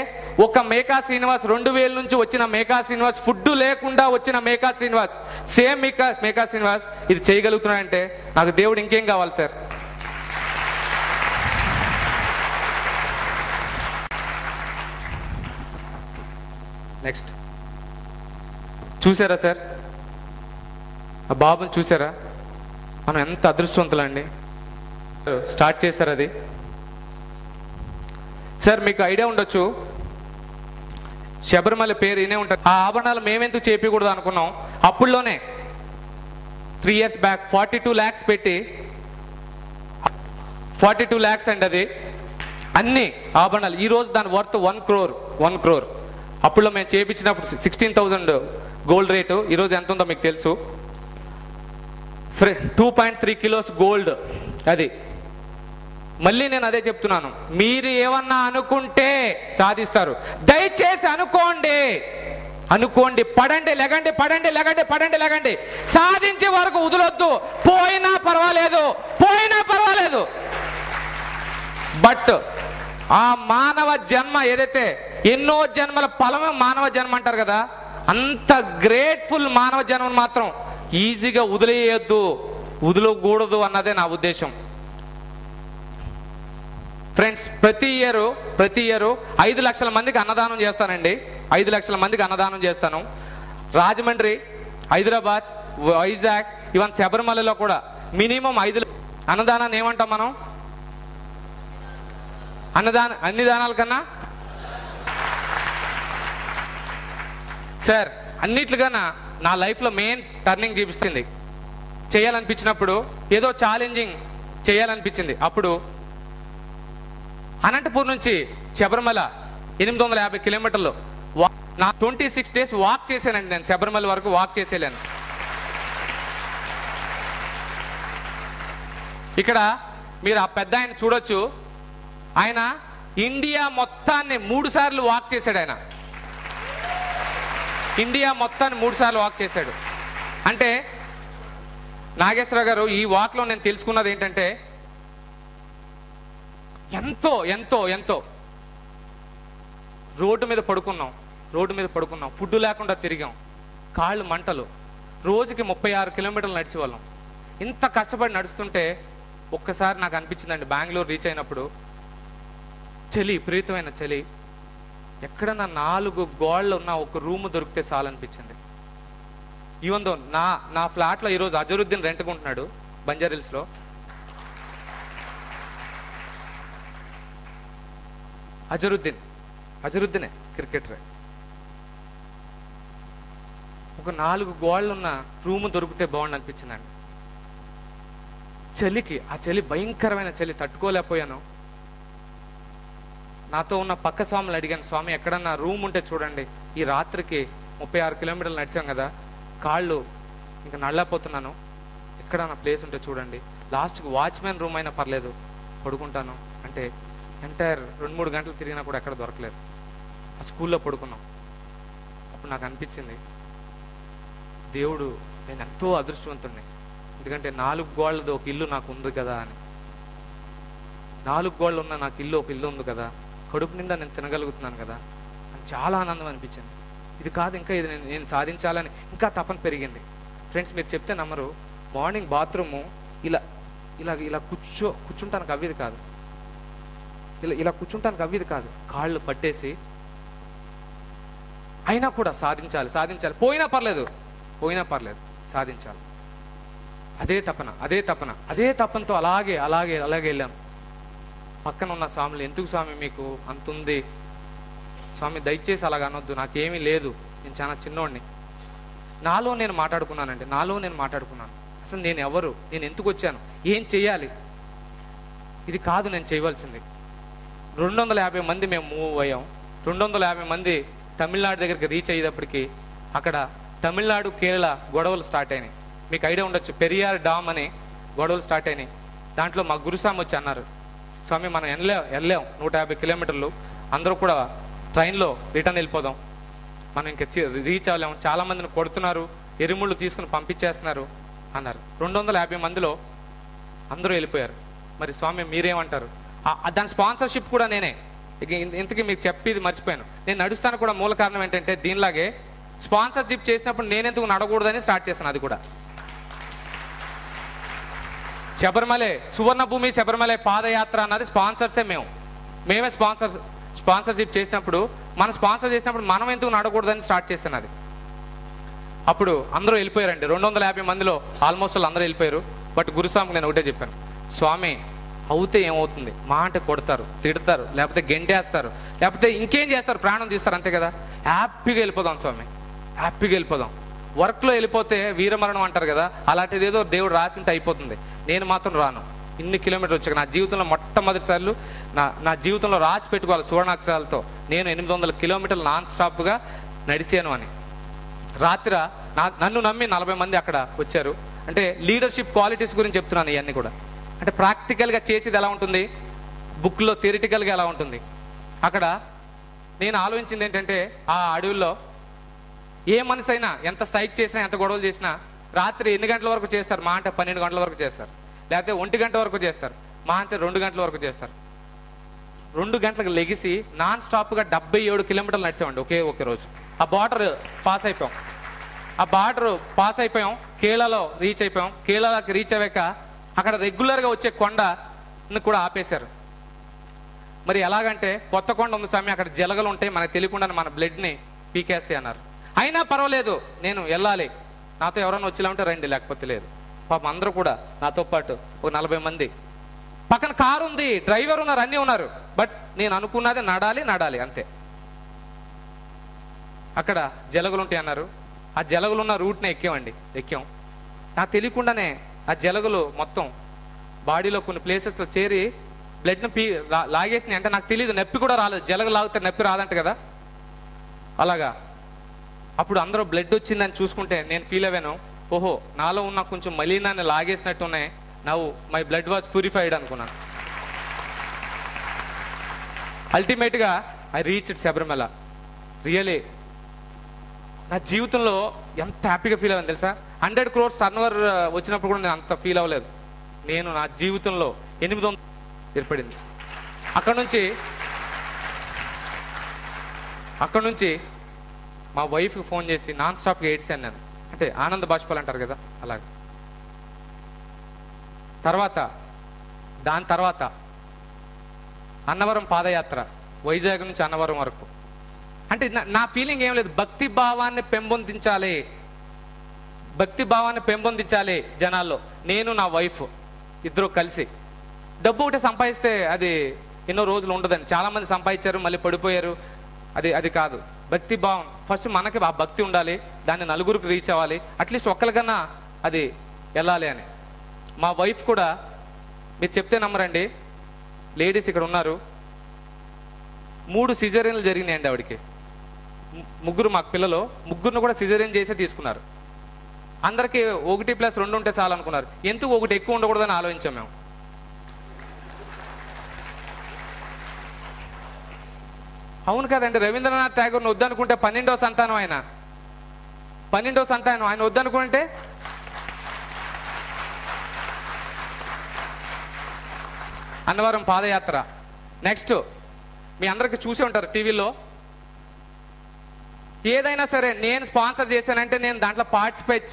ఒక మేకా శ్రీనివాస్, 2000 నుంచి వచ్చిన మేకా శ్రీనివాస్, ఫుడ్ లేకుండా వచ్చిన మేకా శ్రీనివాస్, సేమ్ మేకా శ్రీనివాస్ ఇది చేయగలుగుతున్నాడంటే నాకు దేవుడు ఇంకేం కావాలి సార్? నెక్స్ట్ చూసారా సార్, ఆ బాబుని చూసారా? మనం ఎంత అదృష్టవంతులండి. స్టార్ట్ చేశారు అది. సార్ మీకు ఐడియా ఉండొచ్చు, శబరిమల పేరు వినే ఉంటారు. ఆ ఆభరణాలు మేమెందుకు చేపించకూడదు అనుకున్నాం. అప్పుడులోనే 3 years బ్యాక్ 42 lakhs పెట్టి, 42 lakhs అండి అది, అన్ని ఆభరణాలు. ఈరోజు దాని వర్త్ 1 crore. అప్పుడులో మేము చేయించినప్పుడు 16,000 గోల్డ్ రేటు. ఈరోజు ఎంత ఉందో మీకు తెలుసు. 2.3 kilos గోల్డ్ అది. మళ్ళీ నేను అదే చెప్తున్నాను, మీరు ఏమన్నా అనుకుంటే సాధిస్తారు. దయచేసి అనుకోండి, పడండి, లెగండి, సాధించే వరకు వదలొద్దు. పోయినా పర్వాలేదు. బట్ ఆ మానవ జన్మ ఏదైతే, ఎన్నో జన్మల ఫలమే మానవ జన్మ అంటారు కదా, అంత గ్రేట్ఫుల్ మానవ జన్మను మాత్రం ఈజీగా వదలకూడదు అన్నదే నా ఉద్దేశం. ఫ్రెండ్స్, ప్రతి ఇయర్ 5 లక్షల మందికి అన్నదానం చేస్తానండి. 5 లక్షల మందికి అన్నదానం చేస్తాను. రాజమండ్రి, హైదరాబాద్, వైజాగ్, ఈవెన్ శబరిమలలో కూడా మినిమం 5 అన్నదానాన్ని ఏమంటాం మనం? అన్ని దానాల కన్నా సార్, అన్నిట్లుగానా నా లైఫ్లో మెయిన్ టర్నింగ్ చూపిస్తుంది. చేయాలనిపించినప్పుడు, ఏదో ఛాలెంజింగ్ చేయాలనిపించింది. అప్పుడు అనంతపూర్ నుంచి శబరిమల 850 కిలోమీటర్లు నా 26 days వాక్ చేశానండి. నేను శబరిమల వరకు వాక్ చేసేలేను. ఇక్కడ మీరు ఆ పెద్ద ఆయన చూడొచ్చు. ఆయన ఇండియా మొత్తాన్ని 3 సార్లు వాక్ చేశాడు. ఆయన ఇండియా మొత్తాన్ని 3 సార్లు వాక్ చేశాడు. అంటే నాగేశ్వర గారు, ఈ వాక్లో నేను తెలుసుకున్నది ఏంటంటే, ఎంతో రోడ్డు మీద పడుకున్నాం, ఫుడ్ లేకుండా తిరిగాం, కాళ్ళు మంటలు, రోజుకి 36 కిలోమీటర్లు నడిచేవాళ్ళం. ఇంత కష్టపడి నడుస్తుంటే ఒక్కసారి నాకు అనిపించిందండి, బెంగళూరు రీచ్ అయినప్పుడు చలి, విపరీతమైన చలి, ఎక్కడన్నా 4 గోడలు ఉన్న ఒక రూమ్ దొరికితే చాలనిపించింది. ఈవెన్ దో నా ఫ్లాట్లో ఈరోజు అజరుద్దీన్ రెంట్కుంటున్నాడు బంజారాహిల్స్లో. అజరుద్దీనే క్రికెటరే. ఒక 4 గోడలున్న రూమ్ దొరికితే బాగుండు అనిపించిందండి. చలికి, ఆ చలి, భయంకరమైన చలి తట్టుకోలేకపోయాను. నాతో ఉన్న పక్క స్వాములు అడిగాను, స్వామి ఎక్కడన్నా రూమ్ ఉంటే చూడండి, ఈ రాత్రికి 36 కిలోమీటర్లు నడిచాం కదా, కాళ్ళు ఇంకా నడలేకపోతున్నాను, ఎక్కడన్నా ప్లేస్ ఉంటే చూడండి, లాస్ట్కి వాచ్మెన్ రూమ్ అయినా పర్లేదు పడుకుంటాను అంటే ఎంటైర్ 2-3 గంటలు తిరిగినా కూడా ఎక్కడ దొరకలేదు. ఆ స్కూల్లో పడుకున్నాం. అప్పుడు నాకు అనిపించింది, దేవుడు, నేను ఎంతో అదృష్టవంతుడిని, ఎందుకంటే 4 గోడలది ఒక ఇల్లు నాకు ఉంది కదా అని. 4 గోడలు ఉన్న నాకు ఒక ఇల్లు ఉంది కదా, కడుపు నిండా నేను తినగలుగుతున్నాను కదా అని చాలా ఆనందం అనిపించింది. ఇది కాదు, ఇంకా ఇది నేను సాధించాలని ఇంకా తపన పెరిగింది. ఫ్రెండ్స్, మీరు చెప్తే నమ్మరు, మార్నింగ్ బాత్రూము ఇలా కూర్చుంటానికి అవ్వేది కాదు, ఇలా కూర్చుంటానికి అవ్వేది కాదు, కాళ్ళు పట్టేసి, అయినా కూడా సాధించాలి, పోయినా పర్లేదు సాధించాలి. అదే తపనతో అలాగే వెళ్ళాను. పక్కన ఉన్న స్వాములు, ఎందుకు స్వామి మీకు అంతుంది, స్వామి దయచేసి అలాగ అనొద్దు, నాకేమీ లేదు, నేను చాలా చిన్నోడిని. నాలో నేను మాట్లాడుకున్నాను, అసలు నేను ఎవరు, నేను ఎందుకు వచ్చాను, ఏం చెయ్యాలి, ఇది కాదు నేను చేయవలసింది. 250 మంది మేము మూవ్ అయ్యాం. 250 మంది తమిళనాడు దగ్గరికి రీచ్ అయ్యేటప్పటికి అక్కడ తమిళనాడు, కేరళ గొడవలు స్టార్ట్ అయినాయి. మీకు ఐడియా ఉండొచ్చు, పెరియార్ డామ్ అని గొడవలు స్టార్ట్ అయినాయి. దాంట్లో మా గురుస్వామి వచ్చి అన్నారు, స్వామి మనం వెళ్ళాం 150 కిలోమీటర్లు, అందరూ కూడా ట్రైన్లో రిటర్న్ వెళ్ళిపోదాం, మనం ఇంకా రీచ్ అవ్వలేము, చాలామందిని కొడుతున్నారు, ఎరుముళ్ళు తీసుకుని పంపించేస్తున్నారు అన్నారు. 250 మందిలో అందరూ వెళ్ళిపోయారు. మరి స్వామి మీరేమంటారు? దాని స్పాన్సర్షిప్ కూడా నేనే. ఇంతకీ మీకు చెప్పేది మర్చిపోయాను. నేను నడుస్తాను కూడా మూల కారణం ఏంటంటే దీనిలాగే స్పాన్సర్షిప్ చేసినప్పుడు నేనెందుకు నడకూడదని స్టార్ట్ చేశాను. అది కూడా శబరిమలై సువర్ణభూమి శబరిమలై పాదయాత్ర అన్నది స్పాన్సర్సే మేమే స్పాన్సర్షిప్ చేసినప్పుడు స్పాన్సర్ చేసినప్పుడు మనం ఎందుకు నడకూడదని స్టార్ట్ చేస్తాను. అది అప్పుడు అందరూ వెళ్ళిపోయారండి. 250 మందిలో ఆల్మోస్ట్ అందరూ వెళ్ళిపోయారు. బట్ గురుస్వామికి నేను ఒకటే చెప్పాను, స్వామి అవుతే ఏమవుతుంది, మా అంటే కొడతారు, తిడతారు, లేకపోతే గెంటేస్తారు, లేకపోతే ఇంకేం చేస్తారు, ప్రాణం తీస్తారు, అంతే కదా. హ్యాపీగా వెళ్ళిపోదాం స్వామి, హ్యాపీగా వెళ్ళిపోదాం. వర్క్లో వెళ్ళిపోతే వీరమరణం అంటారు కదా, అలాంటిది ఏదో దేవుడు రాసి ఉంటే అయిపోతుంది. నేను మాత్రం రాను. ఇన్ని కిలోమీటర్లు వచ్చాక నా జీవితంలో మొట్టమొదటిసార్లు నా జీవితంలో రాసి పెట్టుకోవాలి సువర్ణాక్షరాలతో, నేను 800 కిలోమీటర్లు నాన్ స్టాప్గా నడిచాను అని. రాత్రి నన్ను నమ్మి 40 మంది అక్కడ వచ్చారు. అంటే లీడర్షిప్ క్వాలిటీస్ గురించి చెప్తున్నాను ఇవన్నీ కూడా. అంటే ప్రాక్టికల్గా చేసేది ఎలా ఉంటుంది, బుక్లో థియరిటికల్గా ఎలా ఉంటుంది. అక్కడ నేను ఆలోచించింది ఏంటంటే, ఆ అడవుల్లో ఏ మనిషి అయినా ఎంత స్ట్రైక్ చేసినా ఎంత గొడవలు చేసినా రాత్రి ఎన్ని గంటల వరకు చేస్తారు? మా అంటే 12 గంటల వరకు చేస్తారు, లేకపోతే 1 గంట వరకు చేస్తారు, మా అంటే 2 గంటల వరకు చేస్తారు. 2 గంటలకు లెగిసి నాన్ స్టాప్గా 77 కిలోమీటర్లు నడిచామండి ఒకే రోజు. ఆ బార్డర్ పాస్ అయిపోయాం. కేరళలో రీచ్ అయిపోయాం. కేరళకి రీచ్ అయ్యాక అక్కడ రెగ్యులర్గా వచ్చే కొండని కూడా ఆపేశారు. మరి ఎలాగంటే కొత్త కొండ ఉంది స్వామి, అక్కడ జలగలు ఉంటాయి, మనకు తెలియకుండా మన బ్లడ్ని పీకేస్తాయి అన్నారు. అయినా పర్వాలేదు, నేను వెళ్ళాలి, నాతో ఎవరైనా వచ్చేలాంటే రండి, లేకపోతే లేదు. పాపం అందరూ కూడా నాతో పాటు ఒక 40 మంది. పక్కన కారు ఉంది, డ్రైవర్ ఉన్నారు, అన్నీ ఉన్నారు. బట్ నేను అనుకున్నది నడాలి అంతే. అక్కడ జలగలు ఉంటాయి అన్నారు. ఆ జలగలు ఉన్న రూట్ని ఎక్కాం. నాకు తెలియకుండానే ఆ జలగలు మొత్తం బాడీలో కొన్ని ప్లేసెస్లో చేరి బ్లడ్ని లాగేసినాయి. అంటే నాకు తెలియదు, నొప్పి కూడా రాలేదు. జలగలు లాగితే నొప్పి రాదంట కదా, అలాగా. అప్పుడు అందరూ బ్లడ్ వచ్చిందని చూసుకుంటే నేను ఫీల్ అయ్యాను, ఓహో నాలో ఉన్న కొంచెం మలినాన్ని లాగేసినట్టు ఉన్నాయి. Now my blood was purified అనుకున్నాను. అల్టిమేట్గా ఐ రీచ్డ్ శబరిమల. రియలీ నా జీవితంలో ఎంత హ్యాపీగా ఫీల్ అవ్వను తెలుసా. 100 crores టర్నోవర్ వచ్చినప్పుడు కూడా నేను అంత ఫీల్ అవ్వలేదు. నేను నా జీవితంలో 800 ఏర్పడింది. అక్కడ నుంచి మా వైఫ్కి ఫోన్ చేసి నాన్ స్టాప్గా ఏడ్చాను నేను. అంటే ఆనంద బాష్పాలు అంటారు కదా, అలాగే. దాని తర్వాత అన్నవరం పాదయాత్ర, వైజాగ్ నుంచి అన్నవరం వరకు. అంటే నా ఫీలింగ్ ఏం లేదు, భక్తి భావాన్ని పెంపొందించాలి జనాల్లో. నేను నా వైఫ్ ఇద్దరు కలిసి. డబ్బు ఒకటే సంపాదిస్తే అది ఎన్నో రోజులు ఉండదండి. చాలామంది సంపాదించారు, మళ్ళీ పడిపోయారు. అది కాదు. భక్తి భావం ఫస్ట్ మనకి ఆ భక్తి ఉండాలి, దాన్ని నలుగురికి రీచ్ అవ్వాలి, అట్లీస్ట్ ఒక్కరికన్నా అది వెళ్ళాలి అని. మా వైఫ్ కూడా, మీరు చెప్తే నమ్మరండి, లేడీస్ ఇక్కడ ఉన్నారు, 3 సిజేరియన్లు జరిగినాయండి ఆవిడకి. 3 మాకు పిల్లలు, 3 కూడా సిజేరియన్ చేసే తీసుకున్నారు. అందరికీ 1+2 ఉంటే చాలు అనుకున్నారు. ఎందుకు 1 ఎక్కువ ఉండకూడదని ఆలోచించాం మేము. అవును కదండి, రవీంద్రనాథ్ ఠాగూర్ని వద్దనుకుంటే 12వ సంతానం ఆయన వద్దనుకుంటే అన్నవరం పాదయాత్ర. నెక్స్ట్ మీ అందరికీ చూసే ఉంటారు టీవీలో. ఏదైనా సరే నేను స్పాన్సర్ చేశానంటే నేను దాంట్లో పార్టిసిపేట్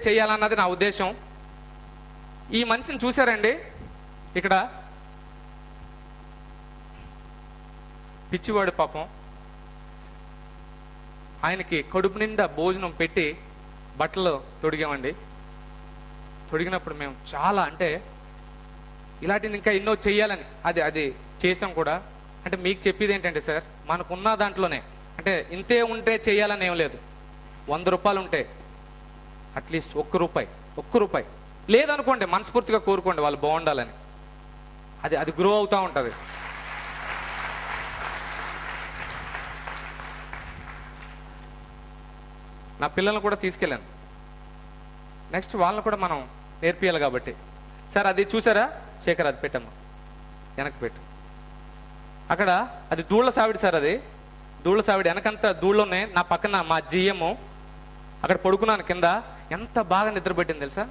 చేయాలన్నది నా ఉద్దేశం. ఈ మనిషిని చూసారండి, ఇక్కడ పిచ్చివాడు పాపం. ఆయనకి కడుపు నిండా భోజనం పెట్టి బట్టలు తొడిగామండి. తొడిగినప్పుడు మేము చాలా, అంటే ఇలాంటిది ఇంకా ఎన్నో చెయ్యాలని అది చేసాం కూడా. అంటే మీకు చెప్పేది ఏంటంటే సార్, మనకున్న దాంట్లోనే, అంటే ఇంతే ఉంటే చేయాలని ఏం లేదు. 100 రూపాయలు ఉంటే అట్లీస్ట్ ఒక్క రూపాయి లేదనుకోండి, మనస్ఫూర్తిగా కోరుకోండి వాళ్ళు బాగుండాలని. అది గ్రో అవుతూ ఉంటుంది. నా పిల్లల్ని కూడా తీసుకెళ్ళాను. నెక్స్ట్ వాళ్ళని కూడా మనం నేర్పియాలి కాబట్టి. సార్ అది చూసారా శేఖర్, అది పెట్టమ్మా, వెనక్కి పెట్టు. అక్కడ అది దూళ్ళ సావిడి సార్, అది దూళ్ళ సావిడి. వెనకంతా దూళ్ళు ఉన్నాయి. నా పక్కన మా జిఎం, అక్కడ పడుకున్నాను కింద. ఎంత బాగా నిద్రపెట్టింది తెలుసా.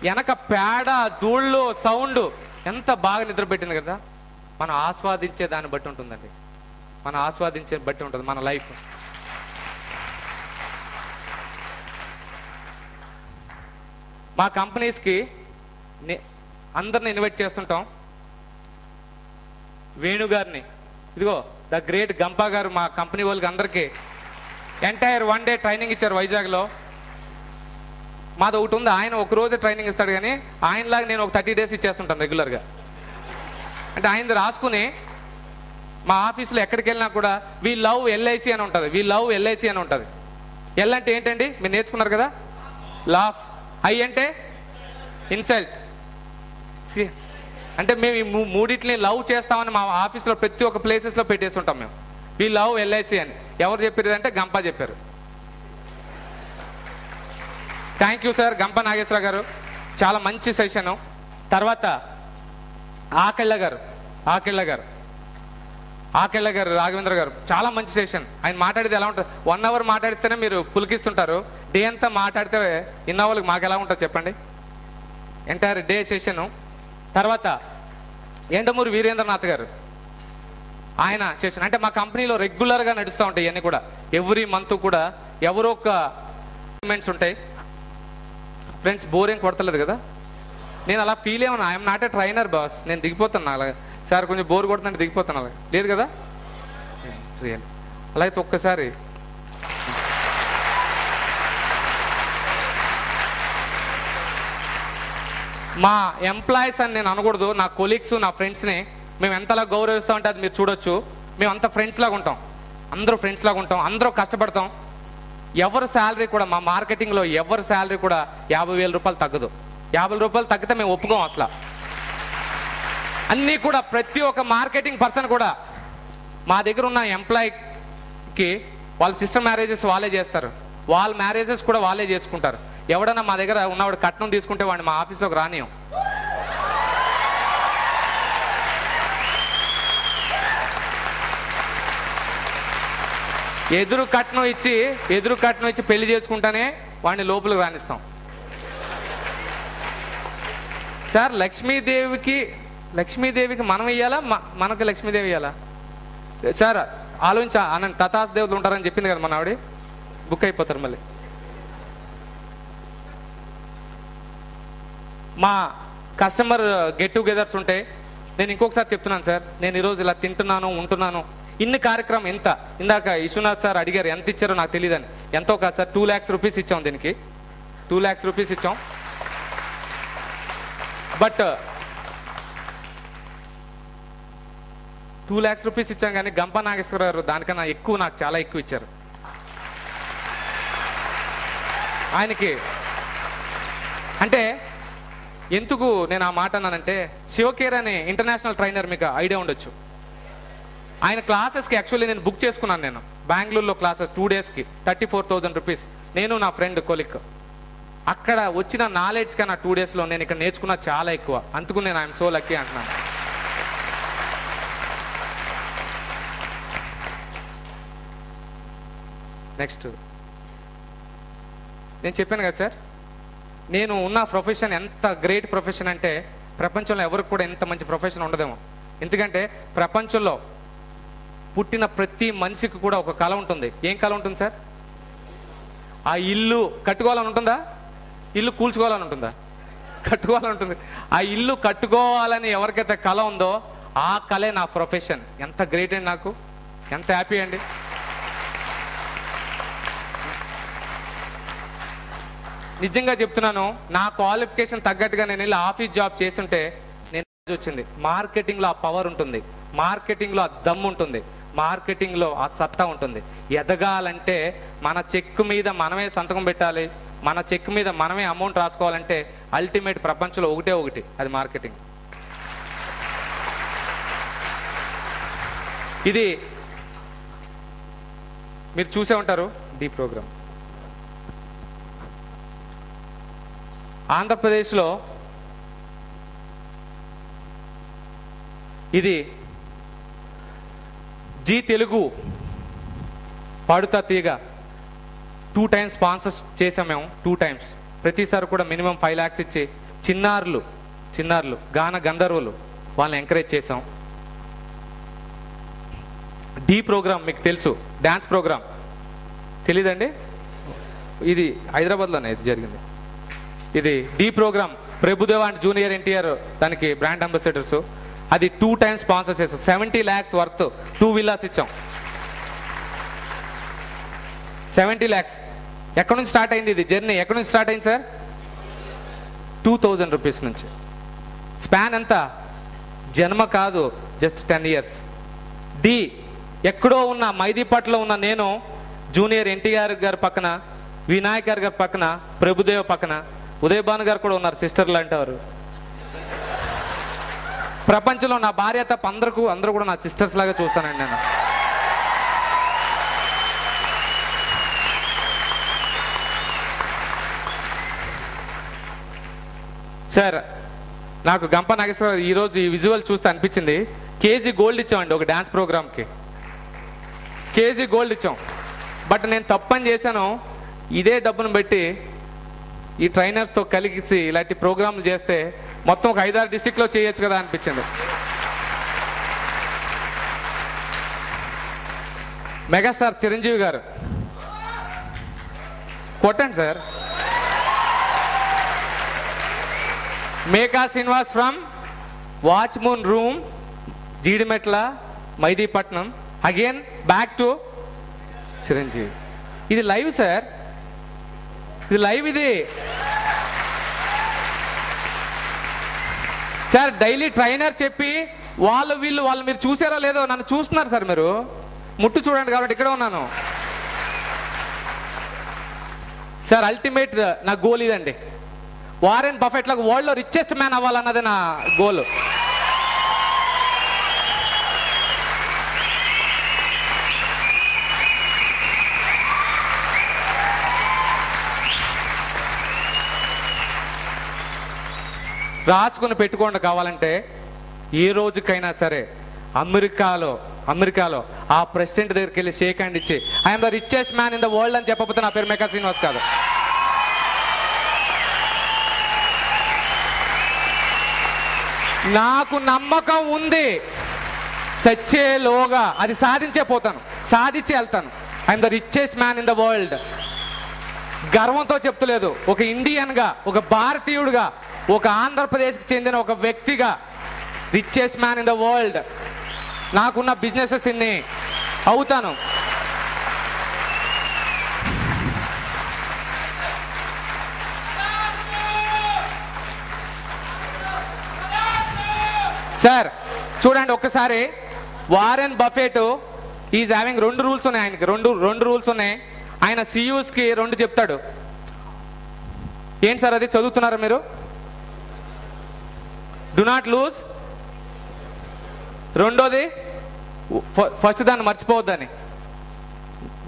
వెనక పేడ ధూళ్ళు సౌండ్ ఎంత బాగా నిద్రపెట్టింది కదా. మనం ఆస్వాదించే దాన్ని బట్టి ఉంటుందండి, మనం ఆస్వాదించే బట్టి ఉంటుంది మన లైఫ్. మా కంపెనీస్కి అందరిని ఇన్వైట్ చేస్తుంటాం. వేణుగారిని, ఇదిగో ద గ్రేట్ గంపా గారు మా కంపెనీ వాళ్ళకి అందరికీ ఎంటైర్ 1 డే ట్రైనింగ్ ఇచ్చారు వైజాగ్లో. మాది ఒకటి ఉంది, ఆయన ఒక రోజు ట్రైనింగ్ ఇస్తాడు, కానీ ఆయనలాగా నేను ఒక 30 days ఇచ్చేస్తుంటాను రెగ్యులర్గా. అంటే ఆయనది రాసుకుని మా ఆఫీస్లో ఎక్కడికి వెళ్ళినా కూడా వీ లవ్ ఎల్ఐసి అని ఉంటుంది, వీ లవ్ ఎల్ఐసి అని ఉంటుంది. ఎల్ అంటే ఏంటండి మీరు నేర్చుకున్నారు కదా, లాఫ్. ఐ అంటే ఇన్సల్ట్. అంటే మేము ఈ మూడిట్ని లవ్ చేస్తామని మా ఆఫీస్లో ప్రతి ఒక్క ప్లేసెస్లో పెట్టేస్తుంటాం మేము. వీ లవ్ ఎల్ఐసి అని. ఎవరు చెప్పారు అంటే గంపా చెప్పారు. థ్యాంక్ యూ సార్ గంప నాగేశ్వర గారు, చాలా మంచి సెషను. తర్వాత ఆకెళ్ళ గారు రాఘవేంద్ర గారు, చాలా మంచి సెషన్. ఆయన మాట్లాడేది ఎలా ఉంటుంది, 1 hour మాట్లాడితేనే మీరు పులికిస్తుంటారు, డే అంతా మాట్లాడితే ఇన్న వాళ్ళకి మాకు ఎలా ఉంటుంది చెప్పండి, ఎంటైర్ డే సెషను. తర్వాత ఎండమూరి వీరేంద్రనాథ్ గారు, ఆయన సెషన్. అంటే మా కంపెనీలో రెగ్యులర్గా నడుస్తూ ఉంటాయి ఇవన్నీ కూడా. ఎవ్రీ మంత్ కూడా ఎవరో ఒక ఈవెంట్స్ ఉంటాయి. ఫ్రెండ్స్ బోర్ ఏం కొడతలేదు కదా, నేను అలా ఫీల్ ఏమన్నా, I'm not a trainer boss, నేను దిగిపోతాను అలాగే సార్, కొంచెం బోర్ కొడుతుందంటే దిగిపోతాను అలాగే, లేదు కదా రియల్. అలాగే ఒక్కసారి మా ఎంప్లాయీస్ అని నేను అనకూడదు, నా కొలీగ్స్ నా ఫ్రెండ్స్ని మేము ఎంతలా గౌరవిస్తామంటే అది మీరు చూడొచ్చు. మేము అంత ఫ్రెండ్స్ లాగా ఉంటాం, అందరూ ఫ్రెండ్స్ లాగా ఉంటాం, అందరూ కష్టపడతాం. ఎవరి శాలరీ కూడా మా మార్కెటింగ్లో ఎవరి శాలరీ కూడా 50,000 రూపాయలు తగ్గదు. 50 రూపాయలు తగ్గితే మేము ఒప్పుకోం అసలు. అన్నీ కూడా ప్రతి ఒక్క మార్కెటింగ్ పర్సన్ కూడా మా దగ్గర ఉన్న ఎంప్లాయీకి వాళ్ళ సిస్టర్ మ్యారేజెస్ వాళ్ళే చేస్తారు, వాళ్ళ మ్యారేజెస్ కూడా వాళ్ళే చేసుకుంటారు. ఎవడన్నా మా దగ్గర ఉన్నవాడు కట్నం తీసుకుంటే వాడిని మా ఆఫీస్లోకి రానియం. ఎదురు కట్నం ఇచ్చి పెళ్లి చేసుకుంటానే వాడిని లోపలికి రాణిస్తాం. సార్ లక్ష్మీదేవికి మనం ఇయ్యాలా, మనకు లక్ష్మీదేవి ఇయ్యాలా సార్? ఆలోచించా అనండి. తతాస్ దేవతలు ఉంటారని చెప్పింది కదా మన ఆవిడ, బుక్ అయిపోతారు మళ్ళీ. మా కస్టమర్ గెట్ టుగెదర్స్ ఉంటాయి. నేను ఇంకొకసారి చెప్తున్నాను సార్, నేను ఈరోజు ఇలా తింటున్నాను ఉంటున్నాను, ఇన్ని కార్యక్రమం ఎంత. ఇందాక విశ్వనాథ్ సార్ అడిగారు ఎంత ఇచ్చారో నాకు తెలియదని. ఎంతో కాదు సార్, 2 lakhs రూపీస్ ఇచ్చాం, దీనికి 2 lakhs రూపీస్ ఇచ్చాం. బట్ 2 lakhs రూపీస్ ఇచ్చాం, కానీ గంపా నాగేశ్వర గారు దానికన్నా ఎక్కువ, నాకు చాలా ఎక్కువ ఇచ్చారు. ఆయనకి అంటే ఎందుకు నేను ఆ మాట అన్నానంటే, శివకేర్ అనే ఇంటర్నేషనల్ ట్రైనర్ మీకు ఐడియా ఉండొచ్చు. ఆయన క్లాసెస్కి యాక్చువల్లీ నేను బుక్ చేసుకున్నాను. నేను బెంగళూరులో క్లాసెస్ 2 daysకి 34,000 రూపీస్, నేను నా ఫ్రెండ్ కొలిక్. అక్కడ వచ్చిన నాలెడ్జ్ కన్నా 2 daysలో నేను ఇక్కడ నేర్చుకున్న చాలా ఎక్కువ. అందుకు నేను ఐఎమ్ సో లక్కీ అంటున్నాను. నెక్స్ట్ నేను చెప్పాను కదా సార్, నేను ఉన్న ప్రొఫెషన్ ఎంత గ్రేట్ ప్రొఫెషన్ అంటే ప్రపంచంలో ఎవరికి కూడా ఎంత మంచి ప్రొఫెషన్ ఉండదేమో. ఎందుకంటే ప్రపంచంలో పుట్టిన ప్రతి మనిషికి కూడా ఒక కళ ఉంటుంది. ఏం కళ ఉంటుంది సార్? ఆ ఇల్లు కట్టుకోవాలని ఉంటుందా? ఇల్లు కూల్చుకోవాలని ఉంటుందా? కట్టుకోవాలని ఉంటుంది. ఆ ఇల్లు కట్టుకోవాలని ఎవరికైతే కళ ఉందో ఆ కళే నా ప్రొఫెషన్. ఎంత గ్రేట్ అండి, నాకు ఎంత హ్యాపీ అండి. నిజంగా చెప్తున్నాను, నా క్వాలిఫికేషన్ తగ్గట్టుగా నేను వెళ్ళి ఆఫీస్ జాబ్ చేస్తుంటే నేను వచ్చింది. మార్కెటింగ్లో ఆ పవర్ ఉంటుంది, మార్కెటింగ్లో ఆ దమ్ ఉంటుంది, మార్కెటింగ్లో ఆ సత్తా ఉంటుంది. ఎదగాలంటే మన చెక్ మీద మనమే సంతకం పెట్టాలి, మన చెక్ మీద మనమే అమౌంట్ రాసుకోవాలంటే అల్టిమేట్ ప్రపంచంలో ఒకటి, అది మార్కెటింగ్. ఇది మీరు చూసే ఉంటారు డి ప్రోగ్రామ్. ఆంధ్రప్రదేశ్లో ఇది జీ తెలుగు పాడుతా తీగ 2 times స్పాన్సర్ చేసాం మేము. 2 times ప్రతిసారి కూడా మినిమం 5 lakhs ఇచ్చి చిన్నారులు గాన గంధర్వులు, వాళ్ళని ఎంకరేజ్ చేసాం. డి ప్రోగ్రామ్ మీకు తెలుసు, డ్యాన్స్ ప్రోగ్రామ్ తెలీదండి? ఇది హైదరాబాద్లోనే ఇది జరిగింది. ఇది the program, Prabhudeva and junior NTR దానికి బ్రాండ్ అంబాసిడర్స్. అది 2 times స్పాన్సర్ చేసాం. 70 lakhs వర్త్ 2 villas ఇచ్చాం. 70 lakhs. ఎక్కడి నుంచి స్టార్ట్ అయింది ఇది జర్నీ? ఎక్కడి నుంచి స్టార్ట్ అయింది సార్? 2000 rupees నుంచి. స్పాన్ ఎంత? జన్మ కాదు, జస్ట్ 10 years. డి, ఎక్కడో ఉన్న మైదీపట్లో ఉన్న నేను జూనియర్ ఎన్టీఆర్ గారి పక్కన, వినాయక్ గారి పక్కన, ప్రభుదేవ్ పక్కన, ఉదయభాను గారు కూడా ఉన్నారు, సిస్టర్లు అంటారు. ప్రపంచంలో నా భార్య తప్ప అందరూ కూడా నా సిస్టర్స్ లాగా చూస్తానండి నేను. సార్, నాకు గంప నాగేశ్వరరావు ఈరోజు ఈ విజువల్ చూస్తే అనిపించింది, కేజీ గోల్డ్ ఇచ్చామండి ఒక డ్యాన్స్ ప్రోగ్రామ్కి. కేజీ గోల్డ్ ఇచ్చాం. బట్ నేను తప్పని చేశాను. ఇదే డబ్బును పెట్టి ఈ ట్రైనర్స్తో కలిసి ఇలాంటి ప్రోగ్రాంలు చేస్తే మొత్తం ఒక 5-6 డిస్ట్రిక్ట్లో చేయొచ్చు కదా అనిపించింది. మెగాస్టార్ చిరంజీవి గారు కొట్టండి sir. Meka Srinivas from watch moon room, Jeedimetla, Mehdipatnam, again back to Chiranjeevi. ఇది లైవ్ సార్, ఇది లైవ్. ఇది సార్ డైలీ ట్రైనర్ చెప్పి వాళ్ళు మీరు చూసారో లేదో, నన్ను చూస్తున్నారు సార్, మీరు ముట్టు చూడండి కాబట్టి ఇక్కడ ఉన్నాను సార్. అల్టిమేట్ నా గోల్ ఇదండి. వారెన్ బఫెట్ లాగా వరల్డ్లో రిచెస్ట్ మ్యాన్ అవ్వాలన్నది నా గోల్. రాచుకుని పెట్టుకోండి. కావాలంటే ఏ రోజుకైనా సరే అమెరికాలో ఆ ప్రెసిడెంట్ దగ్గరికి వెళ్ళి షేక్ హ్యాండ్ ఇచ్చి I'm the richest man in the world అని చెప్పకపోతే నా పేరు మేకా శ్రీనివాస్ కాదు. నాకు నమ్మకం ఉంది, సచ్చేలోగా అది సాధించే పోతాను, సాధించి వెళ్తాను. I'm the richest man in the world. గర్వంతో చెప్తలేదు, ఒక ఇండియన్గా, ఒక భారతీయుడిగా, ఒక ఆంధ్రప్రదేశ్కి చెందిన ఒక వ్యక్తిగా richest man in the world. నాకున్న బిజినెసెస్ ఇన్ని అవుతాను. సార్ చూడండి ఒక్కసారి, Warren Buffett is having 2 rules ఉన్నాయి ఆయనకి. రెండు రూల్స్ ఉన్నాయి. ఆయన సియూస్కి 2 చెప్తాడు. ఏంటి సార్ అది? చదువుతున్నారా మీరు? Do not lose. రెండోది, ఫస్ట్ దాన్ని మర్చిపోవద్దని.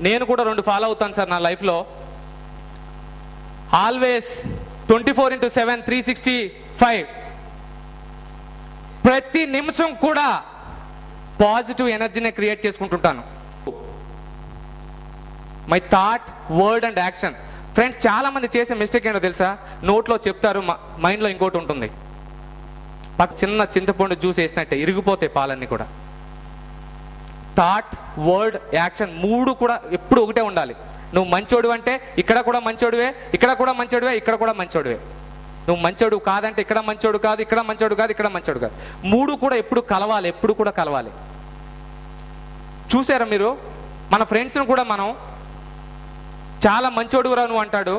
నేను కూడా 2 ఫాలో అవుతాను సార్ నా లైఫ్లో. ఆల్వేస్ 24/7 365 ప్రతి నిమిషం కూడా పాజిటివ్ ఎనర్జీని క్రియేట్ చేసుకుంటుంటాను. My thought, word and action. Friends, చాలా మంది చేసే మిస్టేక్ ఏంటో తెలుసా? నోట్లో చెప్తారు, మైండ్లో ఇంకోటి ఉంటుంది. చిన్న చింతపండు జ్యూస్ వేసినట్టే ఇరిగిపోతాయి పాలన్నీ కూడా. థాట్, వర్డ్, యాక్షన్ 3 కూడా ఎప్పుడు ఒకటే ఉండాలి. నువ్వు మంచోడు అంటే ఇక్కడ కూడా మంచోడివే, ఇక్కడ కూడా మంచోడివే, ఇక్కడ కూడా మంచోడివే. నువ్వు మంచోడు కాదంటే ఇక్కడ మంచోడు కాదు, ఇక్కడ మంచోడు కాదు, ఇక్కడ మంచోడు కాదు. 3 కూడా ఎప్పుడు కలవాలి, ఎప్పుడు కూడా కలవాలి. చూసారా మీరు? మన ఫ్రెండ్స్ని కూడా మనం చాలా మంచోడురా నువ్వు అంటాడు,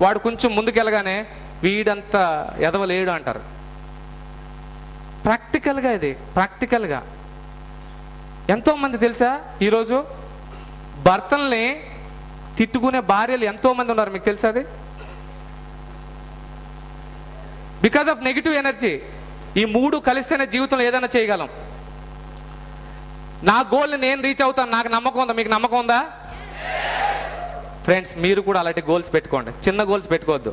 వాడు కొంచెం ముందుకెళ్ళగానే వీడంతా ఎదవలేడు అంటారు. ప్రాక్టికల్గా ఇది, ప్రాక్టికల్గా ఎంతోమంది తెలుసా ఈరోజు భర్తల్ని తిట్టుకునే భార్యలు ఎంతోమంది ఉన్నారు, మీకు తెలుసా అది? Because of negative energy. ఈ 3 కలిస్తేనే జీవితంలో ఏదైనా చేయగలం. నా గోల్ని నేను రీచ్ అవుతాను, నాకు నమ్మకం ఉందా? మీకు నమ్మకం ఉందా? ఫ్రెండ్స్, మీరు కూడా అలాంటి గోల్స్ పెట్టుకోండి. చిన్న గోల్స్ పెట్టుకోవద్దు.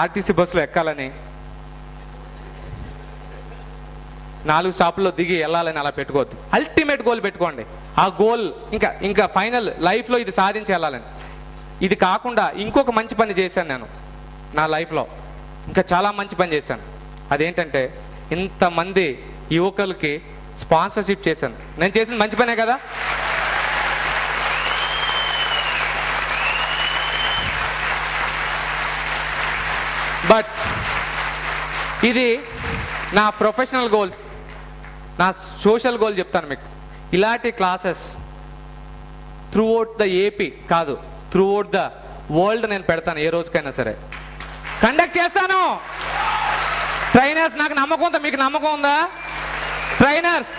ఆర్టీసీ బస్సులో ఎక్కాలని, 4 స్టాపుల్లో దిగి వెళ్ళాలని అలా పెట్టుకోవద్దు. అల్టిమేట్ గోల్ పెట్టుకోండి. ఆ గోల్ ఇంకా ఫైనల్ లైఫ్లో ఇది సాధించి వెళ్ళాలని. ఇది కాకుండా ఇంకొక మంచి పని చేశాను నేను నా లైఫ్లో. ఇంకా చాలా మంచి పని చేశాను. అదేంటంటే ఇంతమంది యువకులకి స్పాన్సర్షిప్ చేశాను. నేను చేసింది మంచి పనే కదా. బట్ ఇది నా ప్రొఫెషనల్ గోల్స్, నా సోషల్ గోల్ చెప్తాను మీకు. ఇలాంటి క్లాసెస్ త్రూఅవుట్ ద ఏపీ కాదు, త్రూఅవుట్ ద వరల్డ్ నేను పెడతాను. ఏ రోజుకైనా సరే కండక్ట్ చేస్తాను. ట్రైనర్స్, నాకు నమ్మకం ఉందా? మీకు నమ్మకం ఉందా? ట్రైనర్స్,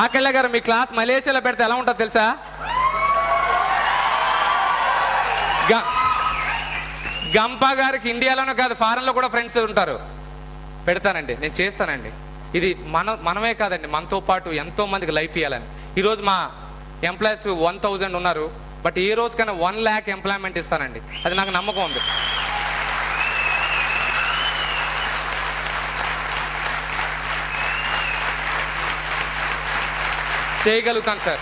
ఆకెళ్ళ గారు మీ క్లాస్ మలేషియాలో పెడితే ఎలా ఉంటుందో తెలుసా? గంపా గారికి ఇండియాలోనే కాదు ఫారెన్లో కూడా ఫ్రెండ్స్ ఉంటారు. పెడతానండి, నేను చేస్తానండి. ఇది మనమే కాదండి, మనతో పాటు ఎంతో మందికి లైఫ్ ఇవ్వాలని. ఈరోజు మా ఎంప్లాయీస్ 1000 ఉన్నారు. బట్ ఏ రోజుకైనా 1 lakh ఎంప్లాయ్మెంట్ ఇస్తానండి. అది నాకు నమ్మకం ఉంది. చేయగలుగుతాను సార్.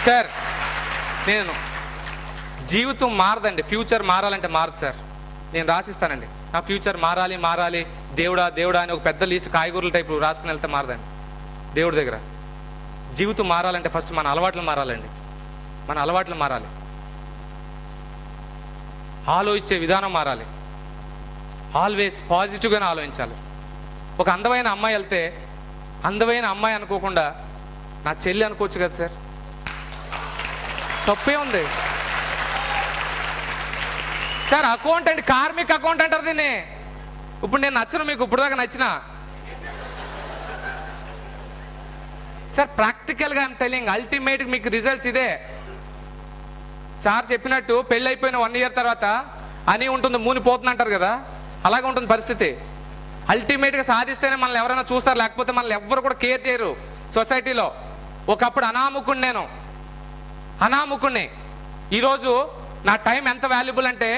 సార్, నేను జీవితం మారదండి, ఫ్యూచర్ మారాలంటే మారదు సార్. నేను రాసిస్తానండి, నా ఫ్యూచర్ మారాలి దేవుడా దేవుడా అని ఒక పెద్ద లిస్ట్ కాయగూరల టైపు రాసుకుని వెళ్తే మారదండి. దేవుడి దగ్గర జీవితం మారాలంటే ఫస్ట్ మన అలవాట్లు మారాలండి. మన అలవాట్లు మారాలి, ఆలోచించే విధానం మారాలి, ఆల్వేస్ పాజిటివ్గానే ఆలోచించాలి. ఒక అందమైన అమ్మాయి వెళ్తే అందమైన అమ్మాయి అనుకోకుండా నా చెల్లి అనుకోవచ్చు కదా సార్, తప్పే ఉంది సార్. అకౌంటెంట్, కార్మిక్ అకౌంట్ అంటారు దీన్ని. ఇప్పుడు నేను నచ్చను మీకు, ఇప్పుడు దాకా నచ్చినా సార్. ప్రాక్టికల్గా ఐఎమ్ టెల్లింగ్, అల్టిమేట్ మీకు రిజల్ట్స్ ఇదే. సార్ చెప్పినట్టు పెళ్ళి అయిపోయిన 1 year తర్వాత అని ఉంటుంది, మూనిపోతుంది అంటారు కదా, అలాగే ఉంటుంది పరిస్థితి. అల్టిమేట్గా సాధిస్తేనే మనల్ని ఎవరైనా చూస్తారు, లేకపోతే మనల్ని ఎవ్వరు కూడా కేర్ చేయరు సొసైటీలో. ఒకప్పుడు అనాముకుణ్ణి. ఈరోజు నా టైం ఎంత వాల్యుబుల్ అంటే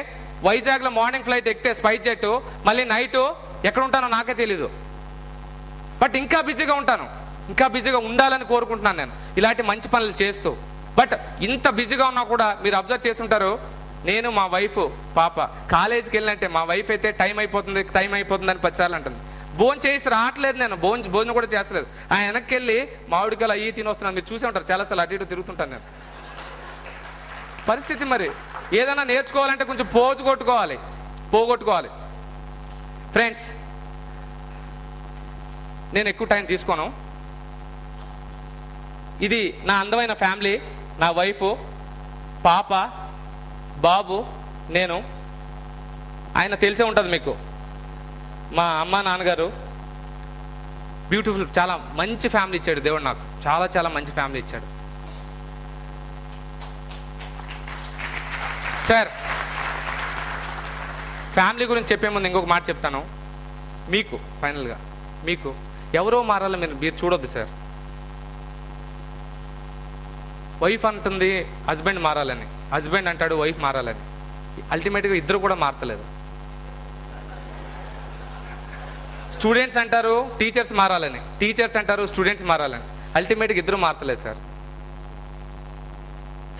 వైజాగ్లో మార్నింగ్ ఫ్లైట్ ఎక్కితే స్పైస్ జెట్, మళ్ళీ నైట్ ఎక్కడ ఉంటానో నాకే తెలీదు. బట్ ఇంకా బిజీగా ఉంటాను, ఇంకా బిజీగా ఉండాలని కోరుకుంటున్నాను నేను ఇలాంటి మంచి పనులు చేస్తూ. బట్ ఇంత బిజీగా ఉన్నా కూడా మీరు అబ్జర్వ్ చేస్తుంటారు, నేను మా వైఫ్ పాప కాలేజీకి వెళ్ళినట్టే మా వైఫ్ అయితే టైం అయిపోతుంది అని 10 సార్లు అంటుంది. భోజనం చేసి రావట్లేదు, నేను భోజనం కూడా చేస్తలేదు. ఆయన వెనక్కి వెళ్ళి మామిడికాయలు అయ్యి తిని వస్తున్నాను. మీరు చూసే ఉంటారు, చాలాసార్లు అటు ఇటు తిరుగుతుంటాను నేను. పరిస్థితి మరి. ఏదైనా నేర్చుకోవాలంటే కొంచెం పోగొట్టుకోవాలి. ఫ్రెండ్స్, నేను ఎక్కువ టైం తీసుకోను. ఇది నా అందమైన ఫ్యామిలీ, నా వైఫ్, పాప, బాబు, నేను. ఆయన తెలిసే ఉంటుంది మీకు, మా అమ్మ నాన్నగారు. బ్యూటిఫుల్, చాలా మంచి ఫ్యామిలీ ఇచ్చాడు దేవుడు నాకు, చాలా మంచి ఫ్యామిలీ ఇచ్చాడు సార్. ఫ్యామిలీ గురించి చెప్పే ముందు ఇంకొక మాట చెప్తాను మీకు. ఫైనల్గా మీకు ఎవరో మారాలని మీరు చూడొద్దు సార్. వైఫ్ అంటుంది హస్బెండ్ మారాలని, హస్బెండ్ అంటాడు వైఫ్ మారాలని. అల్టిమేట్గా ఇద్దరు కూడా మారతలేదు. స్టూడెంట్స్ అంటారు టీచర్స్ మారాలని, టీచర్స్ అంటారు స్టూడెంట్స్ మారాలని. అల్టిమేట్గా ఇద్దరు మారతలేదు సార్.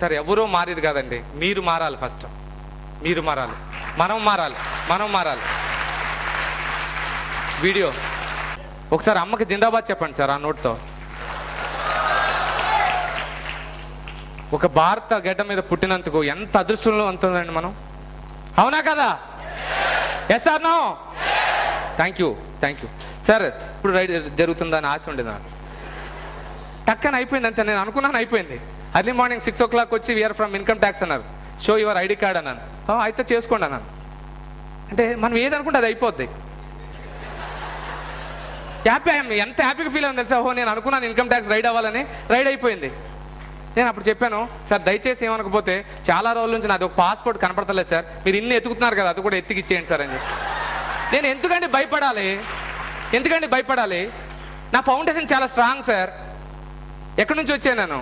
సార్, ఎవరో మారేది కాదండి, మీరు మారాలి ఫస్ట్. మీరు మారాలి, మనం మారాలి. వీడియో ఒకసారి అమ్మకి జిందాబాద్ చెప్పండి సార్ ఆ నోట్తో. ఒక భారత గడ్డ మీద పుట్టినందుకు ఎంత అదృష్టంలో ఉంటుందండి మనం, అవునా కదా? Yes or no? Thank you sir. ఇప్పుడు రైడ్ జరుగుతుందని ఆశ ఉండేది నాకు. టక్కన అయిపోయింది అంతే, నేను అనుకున్నాను అయిపోయింది. అర్లీ మార్నింగ్ 6 o'clock వచ్చి వీఆర్ ఫ్రమ్ ఇన్కమ్ ట్యాక్స్ అన్నారు. షో యువర్ ఐడి కార్డ్ అన్నాను. అయితే చేసుకోండి అన్నాను. అంటే మనం ఏదనుకుంటే అది అయిపోద్ది. ఎంత హ్యాపీగా ఫీల్ అయింది తెలుసా? నేను అనుకున్నాను ఇన్కమ్ ట్యాక్స్ రైడ్ అవ్వాలని, రైడ్ అయిపోయింది. నేను అప్పుడు చెప్పాను, సార్ దయచేసి ఏమనకపోతే చాలా రోజుల నుంచి నాది ఒక పాస్పోర్ట్ కనపడతలేదు సార్, మీరు ఇన్ని ఎత్తుకుతున్నారు కదా అది కూడా ఎత్తికిచ్చేయండి సార్ అని చెప్పి. నేను ఎందుకండి భయపడాలి? నా ఫౌండేషన్ చాలా స్ట్రాంగ్ సార్. ఎక్కడి నుంచి వచ్చాను నేను?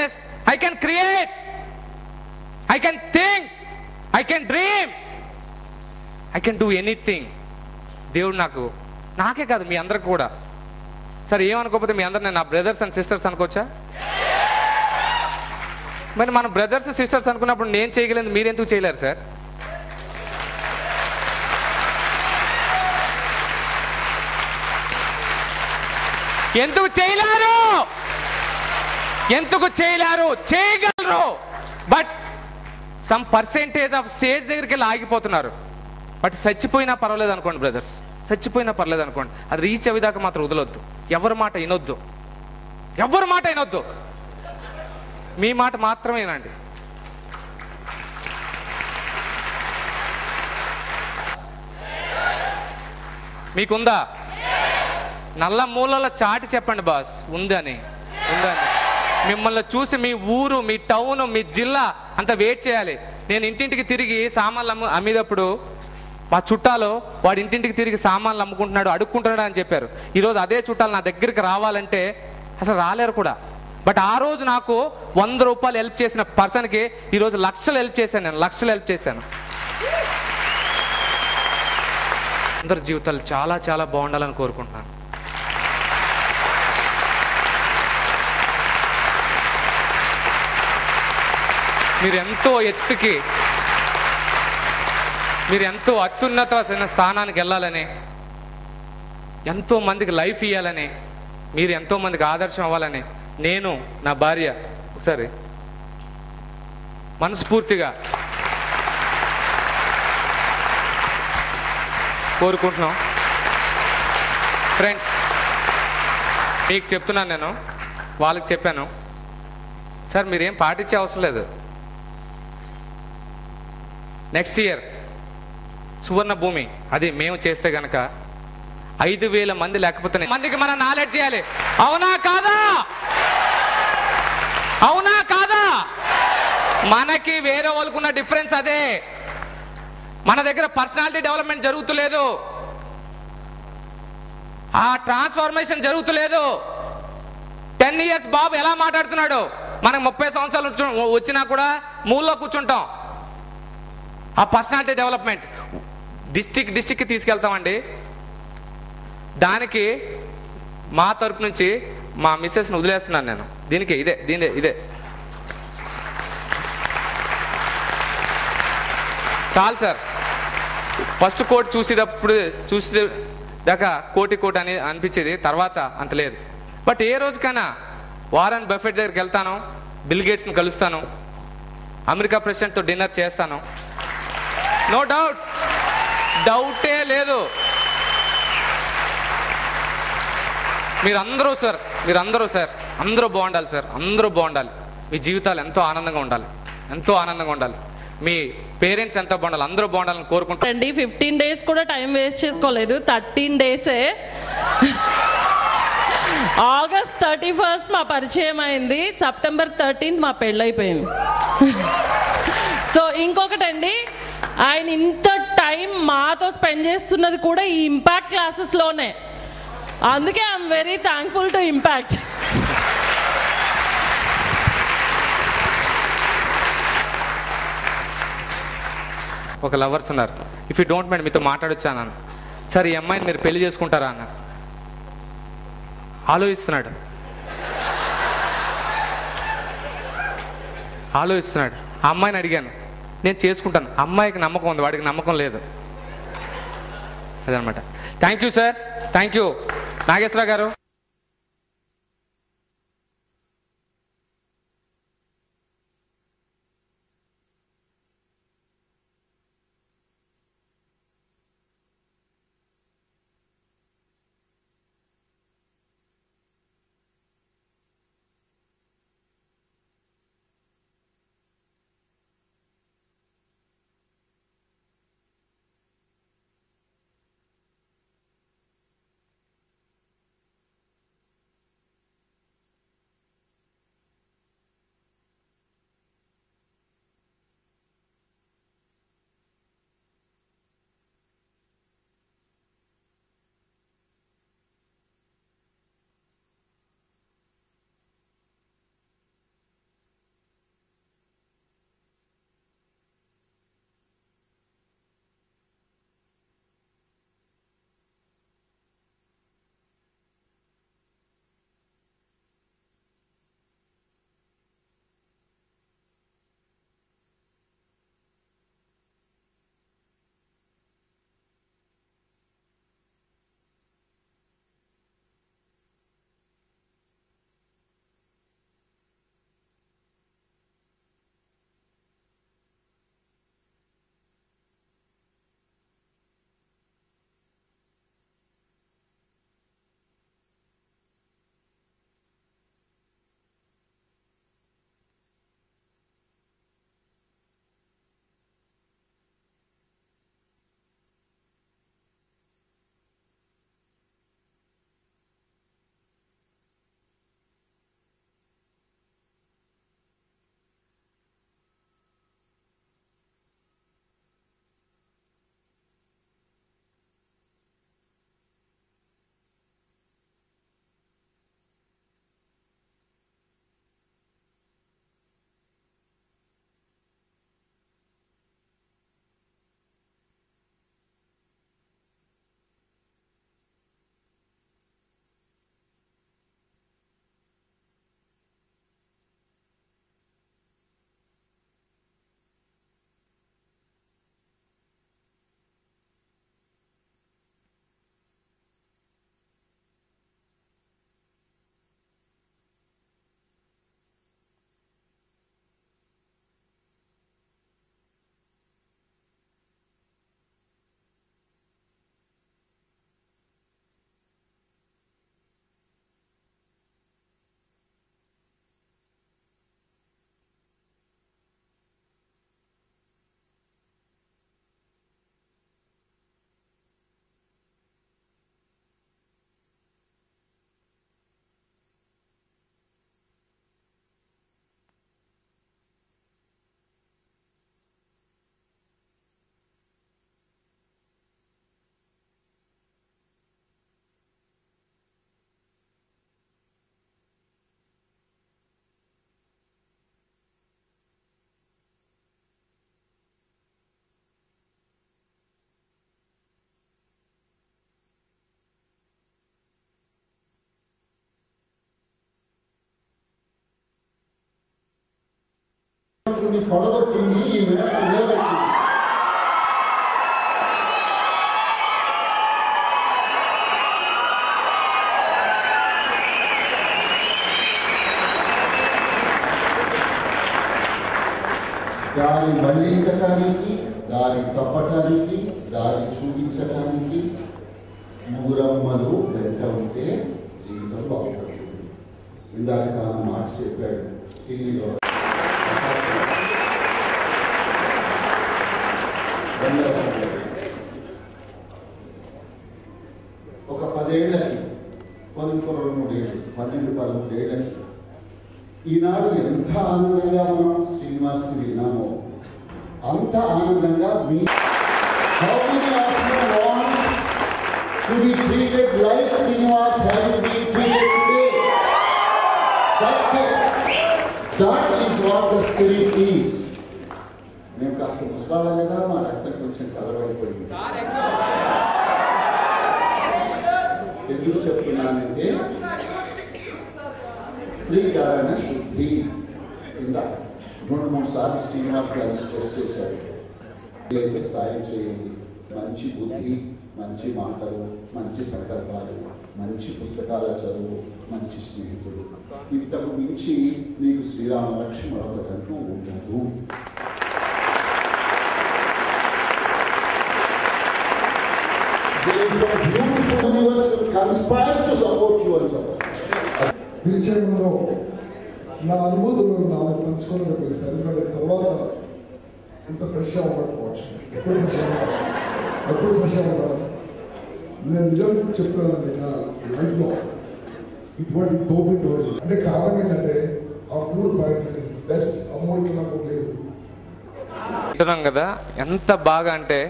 Yes, I can create, I can think, I can dream, I can do anything. దేవుడు నాకే కాదు మీ అందరికి కూడా. సరే ఏమనుకోకపోతే మీ అందరు నేను నా బ్రదర్స్ అండ్ సిస్టర్స్ అనుకోవచ్చా? మరి మన బ్రదర్స్ సిస్టర్స్ అనుకున్నప్పుడు నేను చేయగలేదు, మీరు ఎందుకు చేయలేరు సార్? ఎందుకు చేయలేరు? ఎందుకు చేయలేరు? చేయగలరు, but some percentage of stage దగ్గరికి వెళ్ళి ఆగిపోతున్నారు. బట్ చచ్చిపోయినా పర్వాలేదు అనుకోండి బ్రదర్స్, చచ్చిపోయినా పర్లేదు అనుకోండి, అది రీచ్ అయ్యేదాకా మాత్రం వదలొద్దు. ఎవరి మాట వినొద్దు, ఎవరి మాట వినొద్దు, మీ మాట మాత్రమేనండి. మీకుందా? నల్ల మూలల చాటి చెప్పండి బాస్, ఉందని, ఉందని. మిమ్మల్ని చూసి మీ ఊరు, మీ టౌన్, మీ జిల్లా అంత వెయిట్ చేయాలి. నేను ఇంటింటికి తిరిగి సామాన్లు అమ్మేటప్పుడు మా చుట్టాలు వాడు ఇంటింటికి తిరిగి సామాన్లు అమ్ముకుంటున్నాడు, అడుక్కుంటున్నాడు అని చెప్పారు. ఈరోజు అదే చుట్టాలు నా దగ్గరికి రావాలంటే అసలు రాలేరు కూడా. బట్ ఆ రోజు నాకు 100 రూపాయలు హెల్ప్ చేసిన పర్సన్కి ఈరోజు లక్షలు హెల్ప్ చేశాను, నేను లక్షలు హెల్ప్ చేశాను. అందరి జీవితాలు చాలా చాలా బాగుండాలని కోరుకుంటున్నాను. మీరు ఎంతో అత్యున్నతమైన స్థానానికి వెళ్ళాలని, ఎంతో మందికి లైఫ్ ఇవ్వాలని, మీరు ఎంతో మందికి ఆదర్శం అవ్వాలని నేను, నా భార్య ఒకసారి మనస్ఫూర్తిగా కోరుకుంటున్నాం. ఫ్రెండ్స్, మీకు చెప్తున్నాను, నేను వాళ్ళకి చెప్పాను, సార్ మీరేం పాటించే అవసరం లేదు. నెక్స్ట్ ఇయర్ సువర్ణ భూమి అది మేము చేస్తే గనక 5,000 మంది లేకపోతే మందికి మనం నాలెడ్జ్ చేయాలి. అవునా కాదా? అవునా కాదా? మనకి వేరే వాళ్ళకున్న డిఫరెన్స్ అదే. మన దగ్గర పర్సనాలిటీ డెవలప్మెంట్ జరుగుతులేదు, ఆ ట్రాన్స్ఫార్మేషన్ జరుగుతులేదు. 10 ఇయర్స్ బాబు ఎలా మాట్లాడుతున్నాడు, మనకు 30 సంవత్సరాలు వచ్చినా కూడా మూల్లో కూర్చుంటాం. ఆ పర్సనాలిటీ డెవలప్మెంట్ డిస్టిక్కి తీసుకెళ్తామండి. దానికి మా తరపు నుంచి మా మిస్సెస్ని వదిలేస్తున్నాను నేను. దీనికి ఇదే చాలు సార్. ఫస్ట్ కోట్ చూసే దాకా కోటి అని అనిపించేది, తర్వాత అంత లేదు. బట్ ఏ రోజుకైనా వారన్ బఫెట్ దగ్గరికి వెళ్తాను, బిల్ గేట్స్ని కలుస్తాను, అమెరికా ప్రెసిడెంట్తో డిన్నర్ చేస్తాను. నో డౌట్, డౌటే లేదు. మీరందరూ సార్ అందరూ బాగుండాలి సార్, అందరూ బాగుండాలి. మీ జీవితాలు ఎంతో ఆనందంగా ఉండాలి, ఎంతో ఆనందంగా ఉండాలి. మీ పేరెంట్స్ ఎంతో బాగుండాలి, అందరూ బాగుండాలని కోరుకుంటారండి. 15 days కూడా టైం వేస్ట్ చేసుకోలేదు, 13 days. ఆగస్ట్ 31st మా పరిచయం అయింది, సెప్టెంబర్ 13th మా పెళ్ళైపోయింది. సో ఇంకొకటండి, ఆయన ఇంత టైం మాతో స్పెండ్ చేస్తున్నది కూడా ఈ ఇంపాక్ట్ క్లాసెస్లోనే. అందుకే I'm very thankful to impact. ఒక లవర్స్ ఉన్నారు, ఇఫ్ యూ డోంట్ మైండ్ మీతో మాట్లాడొచ్చా అన్నాను. సార్ ఈ అమ్మాయిని మీరు పెళ్లి చేసుకుంటారా అన్న. ఆలోచిస్తున్నాడు. ఆ అమ్మాయిని అడిగాను, నేను చేసుకుంటాను. అమ్మాయికి నమ్మకం ఉంది, వాడికి నమ్మకం లేదు. అదనమాట. Thank you sir, thank you Nageswara Rao గారు. పడగొట్టింది ఈ మేరకు నిలబెట్టింది. దారి మళ్లించటానికి, దారి తప్పటానికి, దారి చూపించటానికి మూరమ్మలు వెంట ఉంటే జీవితం బాగుపడుతుంది. ఇందాక తాను మాట చెప్పాడు టీవీలో. ఒక 10 ఏళ్ళకి 12 ఏళ్ళు 12-13 ఏళ్ళకి ఈనాడు ఎంత ఆనందంగా మనం శ్రీనివాస్కి విన్నామో అంత ఆనందంగా మీ to be treated like Srinivas has been treated today. That's it. That is what the spirit is. మేము కాస్త ముసుగాళ్ళం కదా, మా రక్తం కొంచెం చల్లబడిపోయింది. ఎందుకు చెప్తున్నానంటే శ్రీకారణ శుద్ధి కింద 2-3 సార్లు శ్రీనివాస్ గారిని స్ట్రెస్ చేశారు. అయితే సాయం చేయండి, మంచి బుద్ధి, మంచి మాటలు, మంచి సంకల్పాలు, మంచి పుస్తకాల చదువు, మంచి స్నేహితులు, ఇంతకు మించి మీకు శ్రీరామ లక్ష్మి మరొకటంటూ ఉండదు. విజయంలో నా అనుభూతులు నాకు పంచుకోవడం తెలుస్తాను. ఎందుకంటే తర్వాత ఇంత ఫ్రెష్గా ఉండకపోవచ్చు, ఎప్పుడు ఫ్రెష్గా ఉంటాను. నేను నిజం చెప్తానండి, నా లైఫ్లో ఇటువంటి తోపి రోజు అంటే కారణం ఏంటంటే ఆ 3 పాయింట్ బెస్ట్ అమ్మోడికి నాకు లేదు అంటున్నాం కదా. ఎంత బాగా అంటే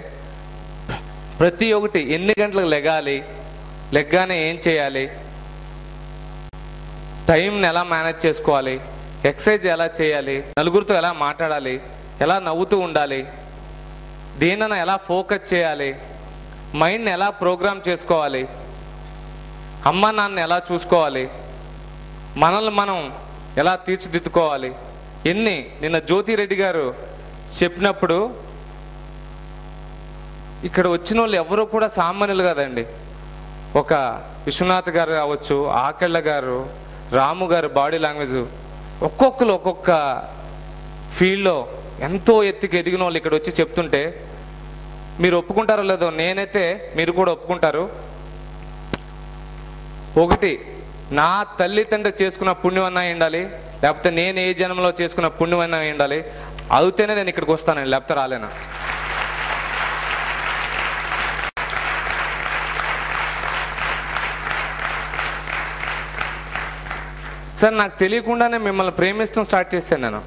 ప్రతి ఒక్కటి ఎన్ని గంటలకు లెగాలి, లెగ్గానే ఏం చేయాలి, టైంని ఎలా మేనేజ్ చేసుకోవాలి, ఎక్సర్సైజ్ ఎలా చేయాలి, నలుగురితో ఎలా మాట్లాడాలి, ఎలా నవ్వుతూ ఉండాలి, దేనైనా ఎలా ఫోకస్ చేయాలి, మైండ్ని ఎలా ప్రోగ్రామ్ చేసుకోవాలి, అమ్మ నాన్నని ఎలా చూసుకోవాలి, మనల్ని మనం ఎలా తీర్చిదిద్దుకోవాలి, ఎన్ని నిన్న జ్యోతిరెడ్డి గారు చెప్పినప్పుడు ఇక్కడ వచ్చిన వాళ్ళు ఎవరు కూడా సామాన్యులు కదండి. ఒక విశ్వనాథ్ గారు కావచ్చు, ఆకెళ్ళ గారు, రాము గారు బాడీ లాంగ్వేజ్, ఒక్కొక్కరు ఒక్కొక్క ఫీల్డ్లో ఎంతో ఎత్తుకి ఎదిగిన వాళ్ళు ఇక్కడ వచ్చి చెప్తుంటే మీరు ఒప్పుకుంటారో లేదో, నేనైతే మీరు కూడా ఒప్పుకుంటారు. ఒకటి, నా తల్లిదండ్రి చేసుకున్న పుణ్యం అన్నా ఉండాలి, లేకపోతే నేను ఏ జన్మలో చేసుకున్న పుణ్యం అన్నా ఉండాలి, అవుతేనే నేను ఇక్కడికి వస్తానండి, లేకపోతే రాలేనా. సార్ నాకు తెలియకుండానే మిమ్మల్ని ప్రేమిస్తాం స్టార్ట్ చేశాను నేను,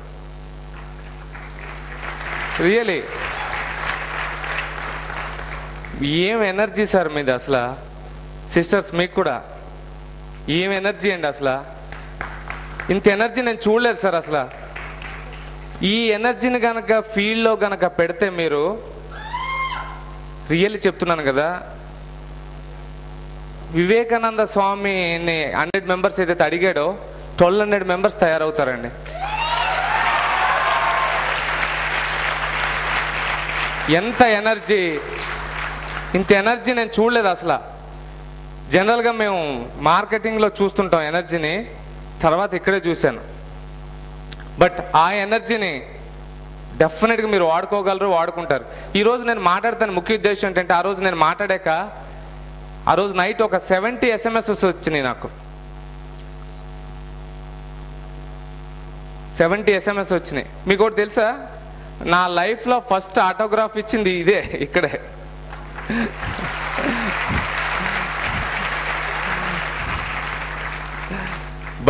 రియలీ. ఏం ఎనర్జీ సార్ మీది అసలు, సిస్టర్స్ మీకు కూడా ఏం ఎనర్జీ అండి అసలు. ఇంత ఎనర్జీ నేను చూడలేదు సార్ అసలు. ఈ ఎనర్జీని కనుక ఫీల్డ్లో కనుక పెడితే మీరు, రియల్లీ చెప్తున్నాను కదా, వివేకానంద స్వామిని 100 మెంబర్స్ ఏదైతే అడిగాడో 1200 మెంబర్స్ తయారవుతారండి. ఎంత ఎనర్జీ, ఇంత ఎనర్జీ నేను చూడలేదు అసలు. జనరల్గా మేము మార్కెటింగ్లో చూస్తుంటాం ఎనర్జీని, తర్వాత ఇక్కడే చూశాను. బట్ ఆ ఎనర్జీని డెఫినెట్గా మీరు వాడుకోగలరు, వాడుకుంటారు. ఈరోజు నేను మాట్లాడతాను ముఖ్య ఉద్దేశం ఏంటంటే, ఆ రోజు నేను మాట్లాడాక ఆ రోజు నైట్ ఒక 70 SMS వచ్చినాయి నాకు. 70 SMS వచ్చినాయి. మీకు ఒకటి తెలుసా, నా లైఫ్లో ఫస్ట్ ఆటోగ్రాఫ్ ఇచ్చింది ఇదే, ఇక్కడే.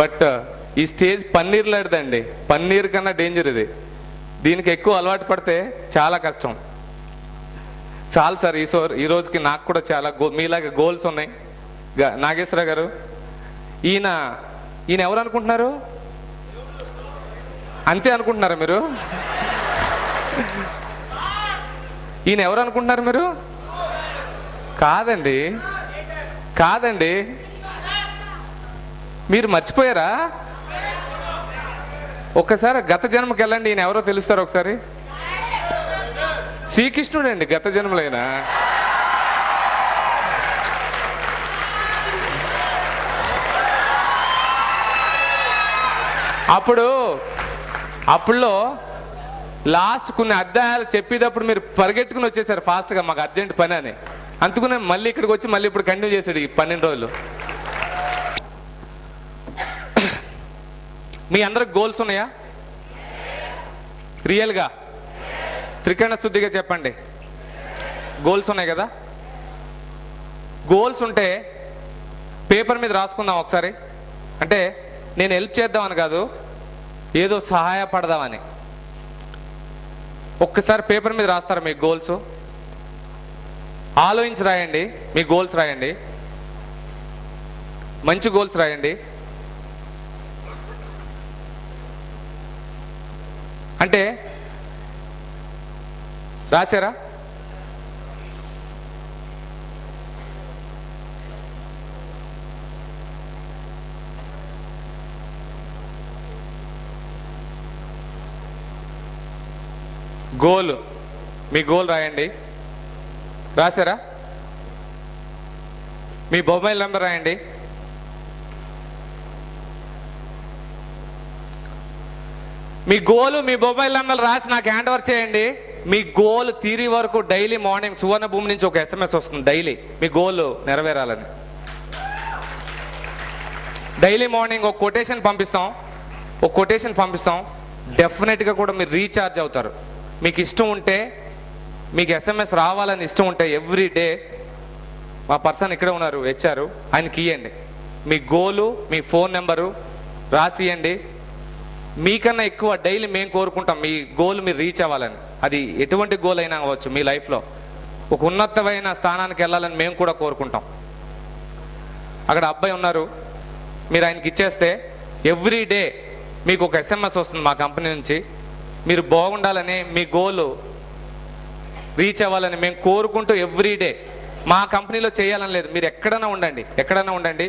బట్ ఈ స్టేజ్ పన్నీర్ లాంటిదండి, పన్నీర్ కన్నా డేంజర్ ఇది. దీనికి ఎక్కువ అలవాటు పడితే చాలా కష్టం. చాలు సార్, ఈ రోజుకి నాకు కూడా చాలా మీలాగా గోల్స్ ఉన్నాయి. నాగేశ్వర గారు, ఈయన ఎవరు అనుకుంటున్నారు? అంతే అనుకుంటున్నారా మీరు? ఈయన ఎవరు అనుకుంటున్నారు మీరు? కాదండి, కాదండి, మీరు మర్చిపోయారా? ఒక్కసారి గత జన్మకి వెళ్ళండి, ఈయన ఎవరో తెలుస్తారు ఒకసారి. శ్రీకృష్ణుడు అండి గత జన్మలైనా. అప్పుడులో లాస్ట్ కొన్ని అధ్యాయాలు చెప్పేటప్పుడు మీరు పరిగెట్టుకుని వచ్చేసారు ఫాస్ట్గా, మాకు అర్జెంట్ పని అని. అందుకునే మళ్ళీ ఇక్కడికి వచ్చి మళ్ళీ ఇప్పుడు కంటిన్యూ చేశాడు ఈ 12 రోజులు. మీ అందరికి గోల్స్ ఉన్నాయా? రియల్గా త్రికరణ శుద్ధిగా చెప్పండి, గోల్స్ ఉన్నాయి కదా? గోల్స్ ఉంటే పేపర్ మీద రాసుకుందాం ఒకసారి. అంటే నేను హెల్ప్ చేద్దామని కాదు, ఏదో సహాయపడదామని. ఒక్కసారి పేపర్ మీద రాస్తారా మీ గోల్స్? ఆలోచించి రాయండి, మీ గోల్స్ రాయండి, మంచి గోల్స్ రాయండి. అంటే రాశారా? గోల్, మీ గోల్ రాయండి. రాశారా? మీ మొబైల్ నెంబర్ రాయండి. మీ గోలు మీ మొబైల్ నెంబర్ రాసి నాకు హ్యాండ్ ఓవర్ చేయండి. మీ గోల్ తీరి వరకు డైలీ మార్నింగ్ సువర్ణ భూమి నుంచి ఒక SMS వస్తుంది డైలీ, మీ గోల్ నెరవేరాలని. డైలీ మార్నింగ్ ఒక కొటేషన్ పంపిస్తాం. డెఫినెట్గా కూడా మీరు రీఛార్జ్ అవుతారు. మీకు ఇష్టం ఉంటే, మీకు SMS రావాలని ఇష్టం ఉంటే ఎవ్రీ డే మా పర్సన్ ఇక్కడే ఉన్నారు, HR, ఆయనకి ఇవ్వండి. మీ గోలు, మీ ఫోన్ నెంబరు రాసి ఇవ్వండి. మీకన్నా ఎక్కువ డైలీ మేము కోరుకుంటాం మీ గోల్ మీరు రీచ్ అవ్వాలని. అది ఎటువంటి గోల్ అయినా అవ్వచ్చు. మీ లైఫ్లో ఒక ఉన్నతమైన స్థానానికి వెళ్ళాలని మేము కూడా కోరుకుంటాం. అక్కడ అబ్బాయి ఉన్నారు, మీరు ఆయనకి ఇచ్చేస్తే ఎవ్రీ డే మీకు ఒక SMS వస్తుంది మా కంపెనీ నుంచి. మీరు బాగుండాలని, మీ గోల్ రీచ్ అవ్వాలని మేము కోరుకుంటూ ఎవ్రీ డే మా కంపెనీలో చేయాలని లేదు, మీరు ఎక్కడైనా ఉండండి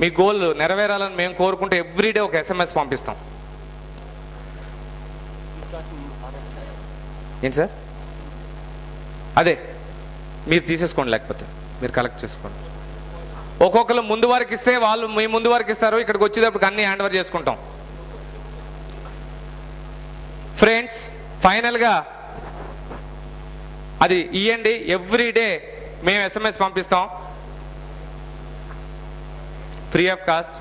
మీ గోల్ నెరవేరాలని మేము కోరుకుంటూ ఎవ్రీ డే ఒక SMS పంపిస్తాం. ఏంటి సార్? అదే మీరు తీసేసుకోండి, లేకపోతే మీరు కలెక్ట్ చేసుకోండి. ఒక్కొక్కరు ముందు వారికి ఇస్తే వాళ్ళు మీ ముందు వారికి ఇస్తారు, ఇక్కడికి వచ్చేటప్పుడు అన్ని హ్యాండ్ ఓవర్ చేసుకుంటాం. ఫ్రెండ్స్, ఫైనల్గా అది ఇవ్వండి. ఎవ్రీ డే మేము SMS పంపిస్తాం, ఫ్రీ ఆఫ్ కాస్ట్.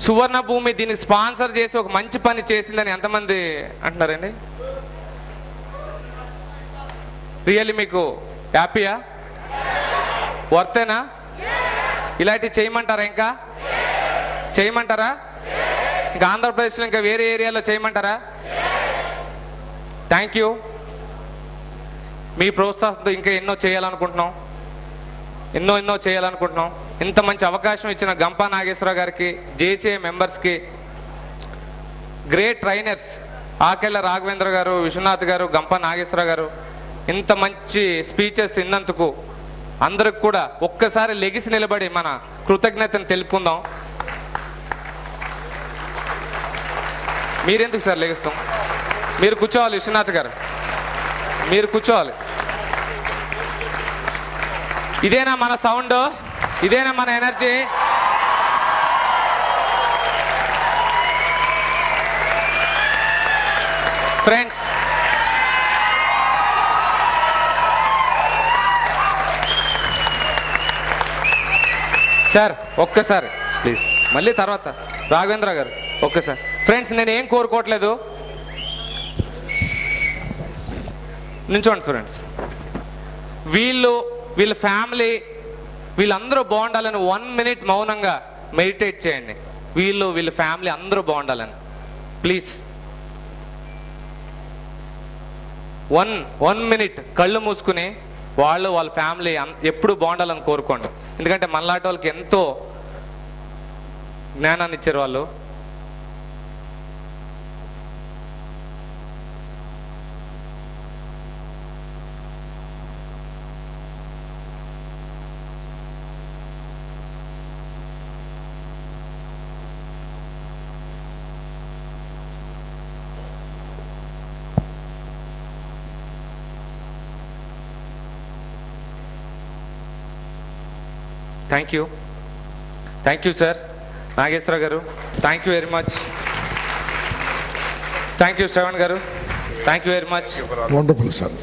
సువర్ణ భూమి దీనికి స్పాన్సర్ చేసి ఒక మంచి పని చేసిందని ఎంతమంది అంటున్నారండి? రియల్లీ మీకు హ్యాపీయా? వర్తేనా? ఇలాంటివి చేయమంటారా? ఇంకా చేయమంటారా? ఇంకా ఆంధ్రప్రదేశ్లో ఇంకా వేరే ఏరియాలో చేయమంటారా? Thank you. మీ ప్రోత్సాహంతో ఇంకా ఎన్నో చేయాలనుకుంటున్నాం. ఇంత మంచి అవకాశం ఇచ్చిన గంపా నాగేశ్వరరావు గారికి, JCI మెంబర్స్కి, గ్రేట్ ట్రైనర్స్ ఆకెళ్ళ రాఘవేంద్ర గారు, విశ్వనాథ్ గారు, గంపా నాగేశ్వరరావు గారు, ఇంత మంచి స్పీచెస్ విన్నందుకు అందరికి కూడా ఒక్కసారి లెగిసి నిలబడి మన కృతజ్ఞతను తెలుపుకుందాం. మీరెందుకు సార్ లెగిస్తాం? మీరు కూర్చోవాలి. విశ్వనాథ్ గారు మీరు కూర్చోవాలి. ఇదేనా మన సౌండ్? ఇదేనా మన ఎనర్జీ? ఫ్రెండ్స్, సార్ ఒక్కసారి ప్లీజ్, మళ్ళీ తర్వాత రాఘవేంద్ర గారు ఒక్కసారి. ఫ్రెండ్స్, నేను ఏం కోరుకోవట్లేదు, నించోండి ఫ్రెండ్స్. వీళ్ళ ఫ్యామిలీ వీళ్ళందరూ బాగుండాలని 1 minute మౌనంగా మెడిటేట్ చేయండి. వీళ్ళ ఫ్యామిలీ అందరూ బాగుండాలని ప్లీజ్. 1 minute కళ్ళు మూసుకుని వాళ్ళ ఫ్యామిలీ ఎప్పుడు బాగుండాలని కోరుకోండి. ఎందుకంటే మనలాంటి వాళ్ళకి ఎంతో జ్ఞానాన్ని ఇచ్చారు వాళ్ళు. థ్యాంక్ యూ సార్ నాగేశ్వర గారు. Thank you very much. Thank you Shravan గారు. Thank you very much. Wonderful sir.